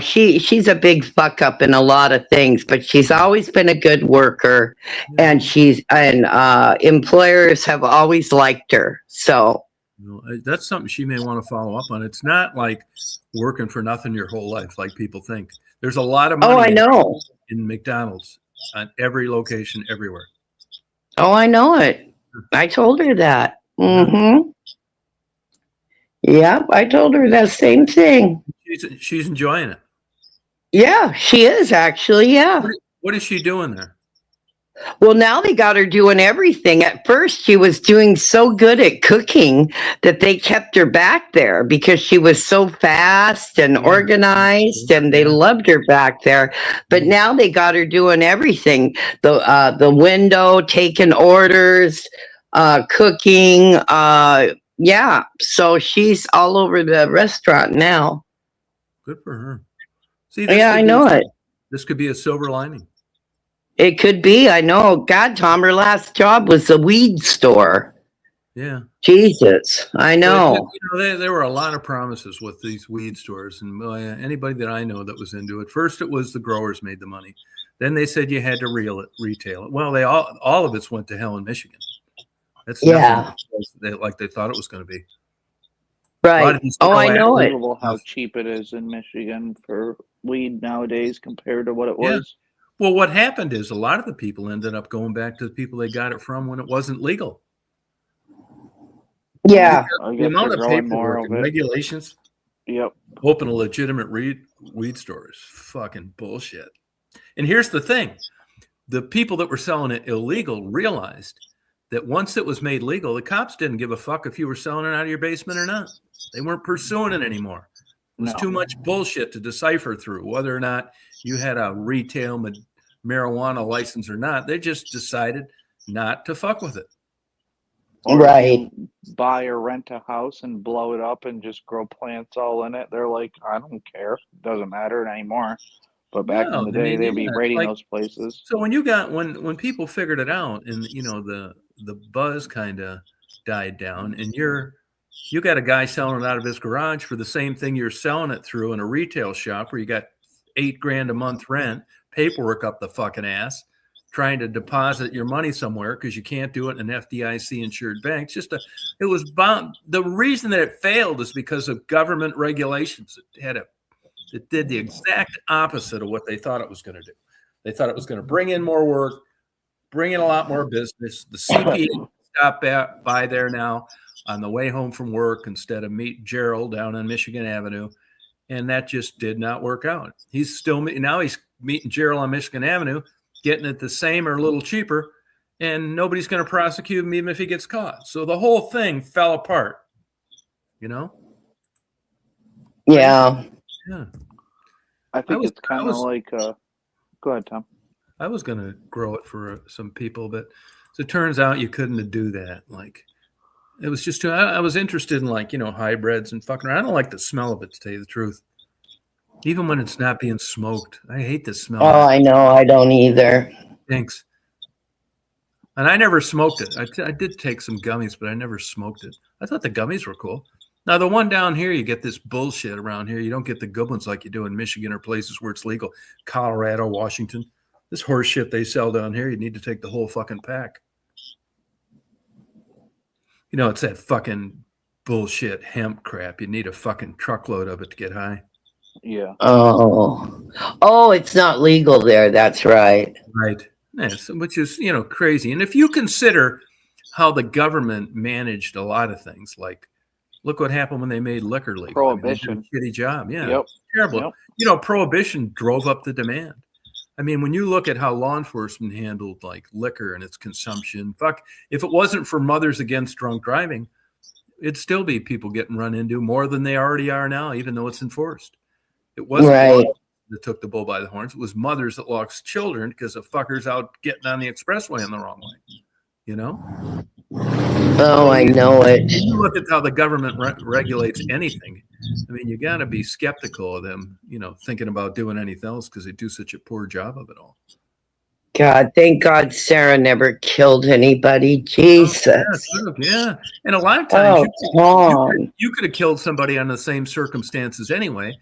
She's a big fuck up in a lot of things, but she's always been a good worker, and employers have always liked her. So that's something she may want to follow up on. It's not like working for nothing your whole life, like people think. There's a lot of money. Oh, I know. In McDonald's on every location, everywhere. Oh, I know it. I told her that. Mm-hmm. Yeah, I told her that same thing. She's enjoying it. Yeah, she is actually. Yeah. What is she doing there? Well, now they got her doing everything. At first, she was doing so good at cooking that they kept her back there because she was so fast and organized, and they loved her back there. But now they got her doing everything: the window, taking orders, cooking. Yeah, so she's all over the restaurant now. Good for her. See, I know it. This could be a silver lining. It could be. I know. God, Tom, her last job was the weed store. Yeah. Jesus, I know. There were a lot of promises with these weed stores, and anybody that I know that was into it. First, it was the growers made the money. Then they said you had to retail it. Well, they all of it's went to hell in Michigan. That's like they thought it was going to be. Right. I know it. How cheap it is in Michigan for weed nowadays compared to what it was. Well, what happened is a lot of the people ended up going back to the people they got it from when it wasn't legal. Yeah. The amount of paperwork and regulations. Yep. Open a legitimate weed store is fucking bullshit. And here's the thing. The people that were selling it illegal realized that once it was made legal, the cops didn't give a fuck if you were selling it out of your basement or not. They weren't pursuing it anymore. It was too much bullshit to decipher through whether or not you had a retail marijuana license or not. They just decided not to fuck with it. Or Right. buy or rent a house and blow it up and just grow plants all in it. They're like, I don't care. It doesn't matter anymore. But back in the day, they'd be raiding those places. So when when people figured it out, and the buzz kind of died down, and you got a guy selling it out of his garage for the same thing you're selling it through in a retail shop where you got $8,000 a month rent, paperwork up the fucking ass, trying to deposit your money somewhere because you can't do it in an FDIC insured bank. It was bound. The reason that it failed is because of government regulations. It did the exact opposite of what they thought it was going to do. They thought it was going to bring in more work, bring in a lot more business. The CPA stopped by there now on the way home from work instead of meet Gerald down on Michigan Avenue. And that just did not work out. He's meeting Gerald on Michigan Avenue, getting it the same or a little cheaper, and nobody's going to prosecute him even if he gets caught. So the whole thing fell apart, Yeah. Yeah. I think it's kind of like, go ahead, Tom. I was going to grow it for some people, but it turns out you couldn't do that. Like, it was just I was interested in hybrids and fucking around. I don't like the smell of it, to tell you the truth. Even when it's not being smoked. I hate the smell. Oh, I know. I don't either. Thanks. And I never smoked it. I did take some gummies, but I never smoked it. I thought the gummies were cool. Now, the one down here, you get this bullshit around here. You don't get the good ones like you do in Michigan or places where it's legal. Colorado, Washington. This horse shit they sell down here, you need to take the whole fucking pack. It's that fucking bullshit hemp crap. You need a fucking truckload of it to get high. Yeah. Oh, it's not legal there. That's right. Right. Yes, which is, crazy. And if you consider how the government managed a lot of things, like look what happened when they made liquor legal. Prohibition. I mean, they did a shitty job. Yeah. Yep. Terrible. Yep. Prohibition drove up the demand. I mean, when you look at how law enforcement handled like liquor and its consumption, if it wasn't for Mothers Against Drunk Driving, it'd still be people getting run into more than they already are now, even though it's enforced. It wasn't right. that took the bull by the horns. It was mothers that lost children because of fuckers out getting on the expressway in the wrong way. Oh, I know it. You look at how the government regulates anything. I mean, you got to be skeptical of them, thinking about doing anything else because they do such a poor job of it all. God, thank God Sarah never killed anybody. Jesus. Yeah. And a lot of times you could have killed somebody under the same circumstances anyway.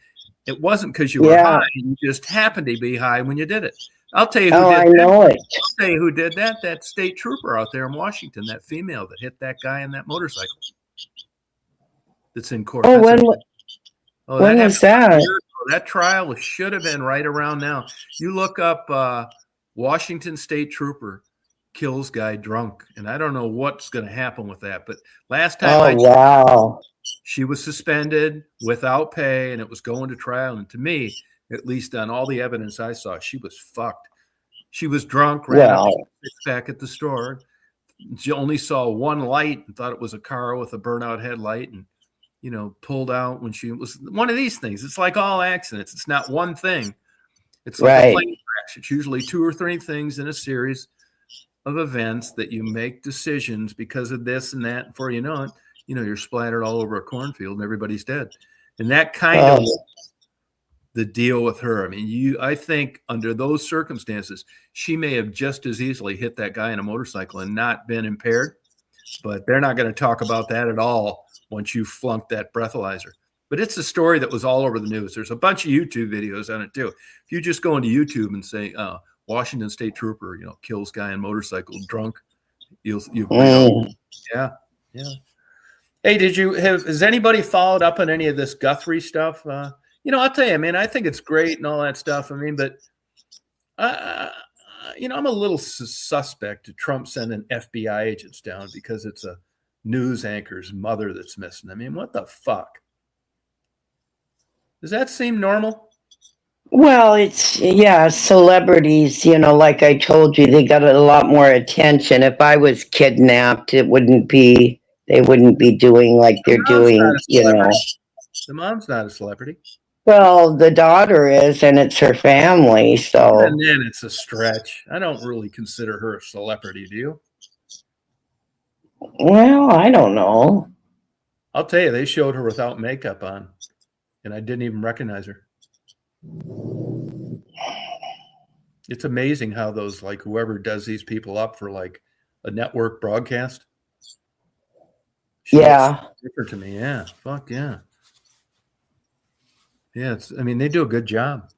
It wasn't because you were high. You just happened to be high when you did it. I'll tell you who did that. know it. I'll tell you who did that. That state trooper out there in Washington, that female that hit that guy on that motorcycle. That's in court. Oh, when was that? That trial should have been right around now. You look up Washington State Trooper kills guy drunk, and I don't know what's going to happen with that. But last time she was suspended without pay, and it was going to trial. And to me, at least on all the evidence I saw, she was fucked. She was drunk, ran up back at the store. She only saw one light and thought it was a car with a burnout headlight, and pulled out when she was one of these things. It's like all accidents. It's not one thing. It's like a plane crash. It's usually 2 or 3 things in a series of events that you make decisions because of this and that. Before you know it, you're splattered all over a cornfield and everybody's dead. And that kind of the deal with her. I mean, I think under those circumstances, she may have just as easily hit that guy on a motorcycle and not been impaired. But they're not going to talk about that at all once you flunk that breathalyzer. But it's a story that was all over the news. There's a bunch of YouTube videos on it too. If you just go into YouTube and say Washington State Trooper, kills guy on motorcycle drunk, you'll yeah. Hey, has anybody followed up on any of this Guthrie stuff? I'll tell you, man, I think it's great and all that stuff. I mean, but I'm a little suspect to Trump sending FBI agents down because it's a news anchor's mother that's missing. I mean, what the fuck? Does that seem normal? Well, it's yeah, celebrities, like I told you, they got a lot more attention. If I was kidnapped, they wouldn't be doing like The they're mom's not doing, a celebrity. The mom's not a celebrity. Well, the daughter is, and it's her family, And so then it's a stretch. I don't really consider her a celebrity, do you? well, I don't know. I'll tell you, they showed her without makeup on, and I didn't even recognize her. It's amazing how those, like, whoever does these people up for like a network broadcast, she looks Yeah. different to me. Yeah, fuck yeah, yeah. I mean, they do a good job.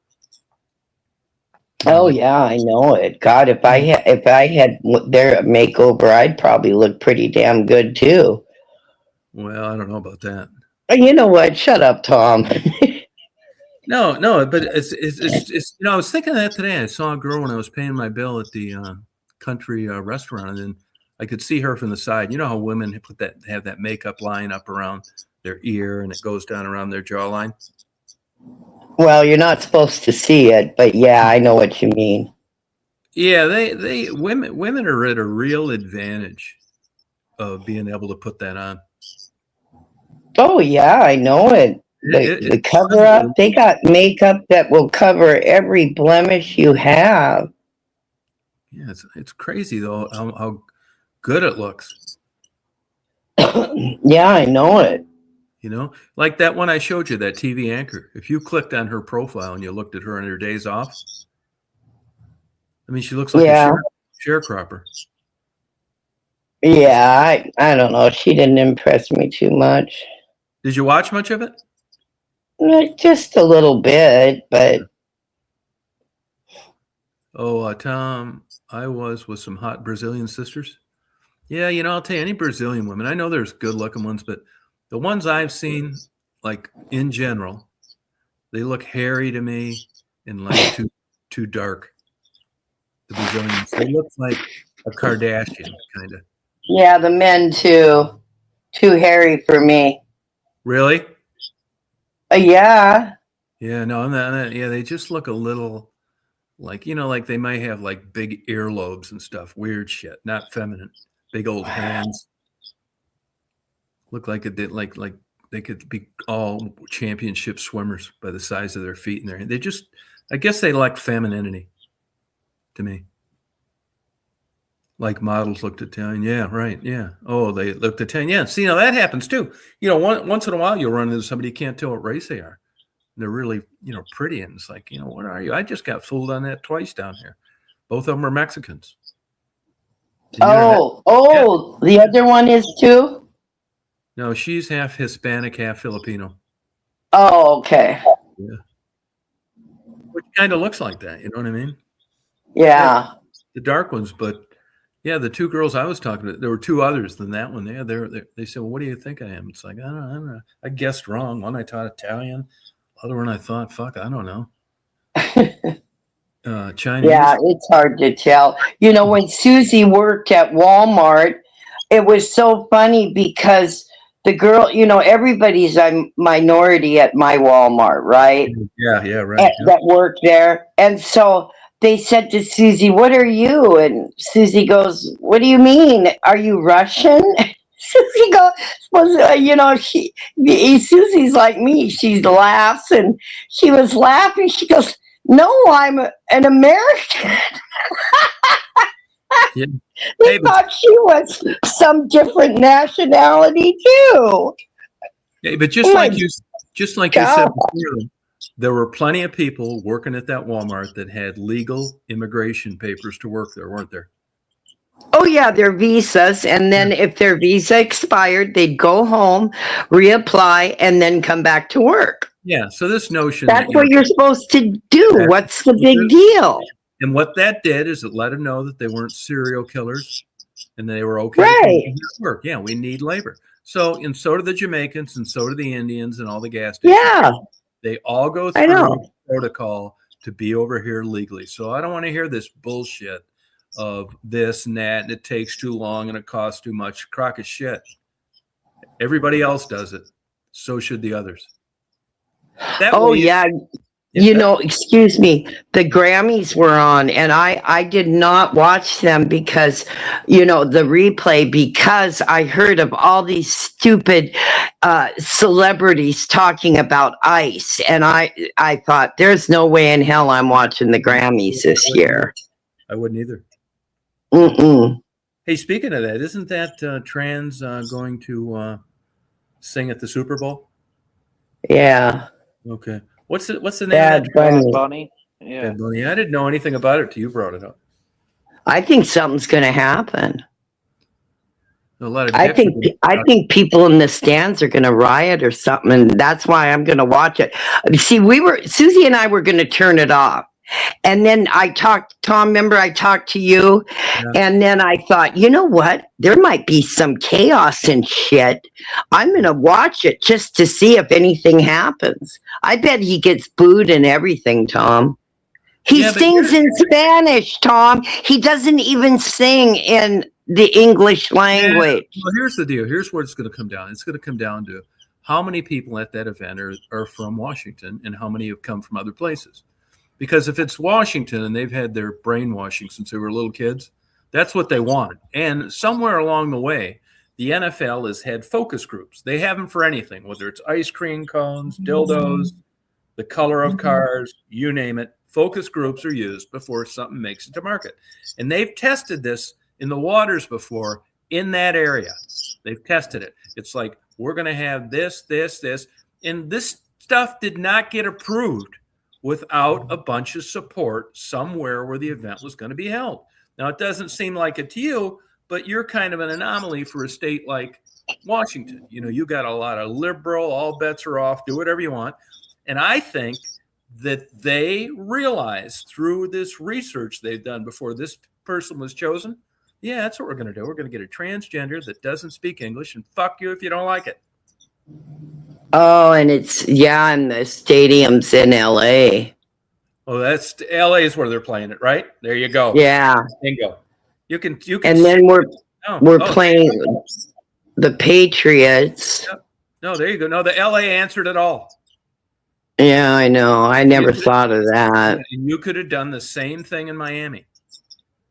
Oh Like, yeah, I know it. God, if I had their makeover, I'd probably look pretty damn good too. well, I don't know about that. You know what? Shut up, Tom. No, no, but I was thinking of that today. I saw a girl when I was paying my bill at the country restaurant, and I could see her from the side. You know how women have that makeup line up around their ear, and it goes down around their jawline. Well, you're not supposed to see it, but yeah, I know what you mean. Yeah, they women are at a real advantage of being able to put that on. Oh yeah, I know it. The It's cover up, unbelievable. they got makeup that will cover every blemish you have. Yeah, it's crazy though how good it looks. Yeah, I know it. You know, like that one I showed you, that TV anchor. If you clicked on her profile and you looked at her on her days off, I mean, she looks like a Yeah. sharecropper. Yeah, I don't know. She didn't impress me too much. Did you watch much of it? Just a little bit, but Oh, Tom, I was with some hot Brazilian sisters. Yeah, I'll tell you, any Brazilian women, I know there's good looking ones, but the ones I've seen, like in general, they look hairy to me and like too dark. The Brazilians, they look like a Kardashian kind of. yeah, the men too hairy for me. Really? Yeah. Yeah, no, I'm not. Yeah, they just look a little like, like they might have like big earlobes and stuff. Weird shit, not feminine. Big old hands. Look like it did, like they could be all championship swimmers by the size of their feet and they just, I guess they like femininity to me. Like models looked Italian. Yeah, right. Yeah. Oh, they looked Italian. Yeah. See, now that happens too. Once in a while you'll run into somebody you can't tell what race they are. They're really, pretty. And it's like, what are you? I just got fooled on that twice down here. Both of them are Mexicans. Oh, the other one is too? No, she's half Hispanic, half Filipino. Oh, okay. Yeah. Which kind of looks like that. You know what I mean? Yeah. The dark ones. But yeah, the two girls I was talking to, there were two others than that one. They said, well, what do you think I am? It's like, I don't know. I guessed wrong. One I taught Italian. Other one I thought, fuck, I don't know. Chinese. Yeah, it's hard to tell. When Susie worked at Walmart, it was so funny because the girl, everybody's a minority at my Walmart, right? Yeah, right. That worked there. And so they said to Susie, "What are you?" And Susie goes, "What do you mean? Are you Russian?" Susie goes, well, Susie's like me. She laughs, and she was laughing. She goes, "No, I'm an American." Yeah. They thought she was some different nationality too. Yeah, but just like you said before, there were plenty of people working at that Walmart that had legal immigration papers to work there, weren't there? Oh yeah, their visas, and then if their visa expired, they'd go home, reapply, and then come back to work. Yeah. So this notion that's what you're supposed to do. What's the big deal? And what that did is it let them know that they weren't serial killers and they were okay Right. to work. Yeah, we need labor. So do the Jamaicans and so do the Indians and all the gas stations. Yeah. They all go through protocol to be over here legally. So I don't want to hear this bullshit of this and that, and it takes too long and it costs too much. Crock of shit. Everybody else does it. So should the others. That way yeah. Excuse me, the Grammys were on, and I did not watch them because, the replay, because I heard of all these stupid celebrities talking about ICE, and I thought, there's no way in hell I'm watching the Grammys this year. I wouldn't either. Mm-mm. Hey, speaking of that, isn't that trans going to sing at the Super Bowl? Yeah. Okay. What's the name Bad of that? Bad Bunny. Bunny. Yeah. Bad Bunny. I didn't know anything about it till you brought it up. I think something's going to happen. A lot of I think people in the stands are going to riot or something, and that's why I'm going to watch it. See, Susie and I were going to turn it off, and then Tom, remember I talked to you, and then I thought, you know what? There might be some chaos and shit. I'm going to watch it just to see if anything happens. I bet he gets booed and everything, Tom. He sings in Spanish, Tom. He doesn't even sing in the English language. Yeah. Well, here's the deal. Here's where it's going to come down. It's going to come down to how many people at that event are from Washington and how many have come from other places. Because if it's Washington and they've had their brainwashing since they were little kids, that's what they want. And somewhere along the way, the NFL has had focus groups. They have them for anything, whether it's ice cream cones, dildos, the color of cars, you name it. Focus groups are used before something makes it to market. And they've tested this in the waters before in that area. They've tested it. It's like, we're going to have this, this, this. And this stuff did not get approved without a bunch of support somewhere where the event was going to be held. Now, it doesn't seem like it to you, but you're kind of an anomaly for a state like Washington. You got a lot of liberal, all bets are off, do whatever you want. And I think that they realized through this research they've done before this person was chosen, yeah, that's what we're going to do. We're going to get a transgender that doesn't speak English, and fuck you if you don't like it. Oh, and and the stadium's in LA. Oh, that's LA is where they're playing it, right? There you go. Yeah. Bingo. You can. And then we're playing the Patriots. Yep. No, there you go. No, the LA answered it all. Yeah, I know. I never thought of that. And you could have done the same thing in Miami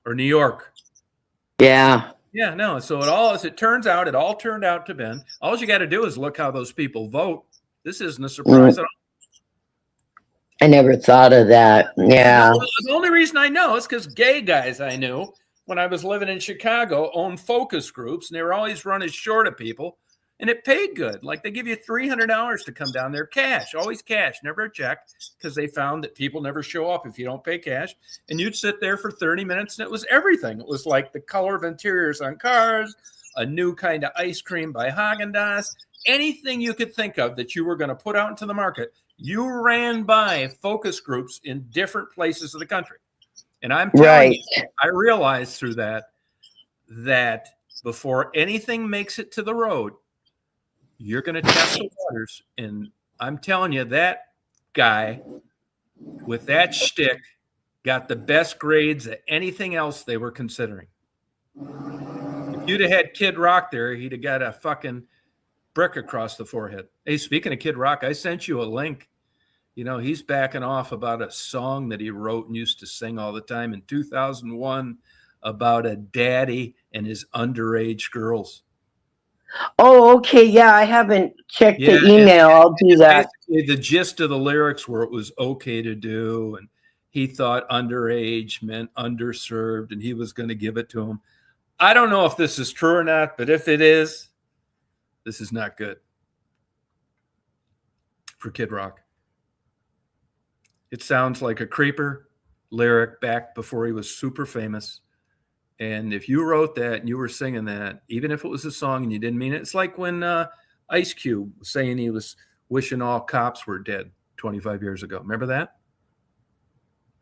or New York. Yeah. Yeah, no. So it all turned out to be. All you got to do is look how those people vote. This isn't a surprise at all. I never thought of that. Yeah. The only reason I know is because gay guys I knew when I was living in Chicago owned focus groups, and they were always running short of people, and it paid good. Like they give you $300 to come down there, cash, always cash, never a check, because they found that people never show up if you don't pay cash. And you'd sit there for 30 minutes, and it was everything. It was like the color of interiors on cars, a new kind of ice cream by Haagen-Dazs, anything you could think of that you were going to put out into the market. You ran by focus groups in different places of the country. And I'm telling you, I realized through that before anything makes it to the road, you're going to test the waters. And I'm telling you, that guy with that shtick got the best grades of anything else they were considering. If you'd have had Kid Rock there, he'd have got a fucking brick across the forehead. Hey, speaking of Kid Rock, I sent you a link. He's backing off about a song that he wrote and used to sing all the time in 2001 about a daddy and his underage girls. Oh, okay. Yeah, I haven't checked the email. I'll do that. Basically, the gist of the lyrics were it was okay to do, and he thought underage meant underserved, and he was going to give it to him. I don't know if this is true or not, but if it is, this is not good for Kid Rock. It sounds like a creeper lyric back before he was super famous. And if you wrote that and you were singing that, even if it was a song and you didn't mean it, it's like when Ice Cube was saying he was wishing all cops were dead 25 years ago. Remember that?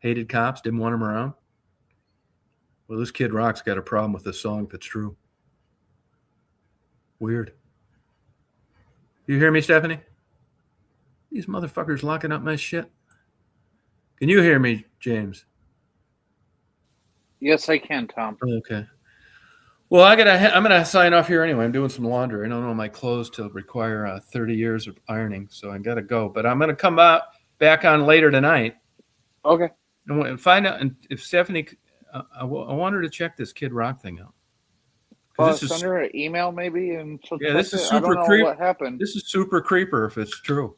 Hated cops, didn't want them around. Well, this Kid Rock's got a problem with this song if it's true. Weird. You hear me, Stephanie? These motherfuckers locking up my shit. Can you hear me, James? Yes, I can, Tom. Okay. Well, I'm gonna sign off here anyway. I'm doing some laundry. I don't know my clothes to require 30 years of ironing, so I gotta go. But I'm gonna come back back on later tonight. Okay. And find out if Stephanie, I want her to check this Kid Rock thing out. 'Cause this is, Send her an email maybe and she'll yeah, check this is it. I super don't know creep. what happened. This is super creeper if it's true.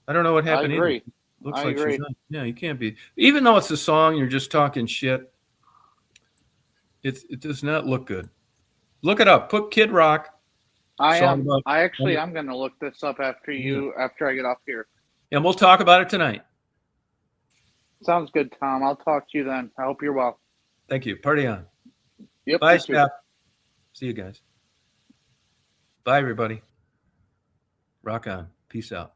I don't know what I happened agree. either. Looks I like agree. she's not. Yeah, you can't be. Even though it's a song, you're just talking shit. It does not look good. Look it up. Put Kid Rock. I song am. about- I actually am going to look this up after I get off here. And we'll talk about it tonight. Sounds good, Tom. I'll talk to you then. I hope you're well. Thank you. Party on. Yep. Bye, you too. Steph. See you guys. Bye, everybody. Rock on. Peace out.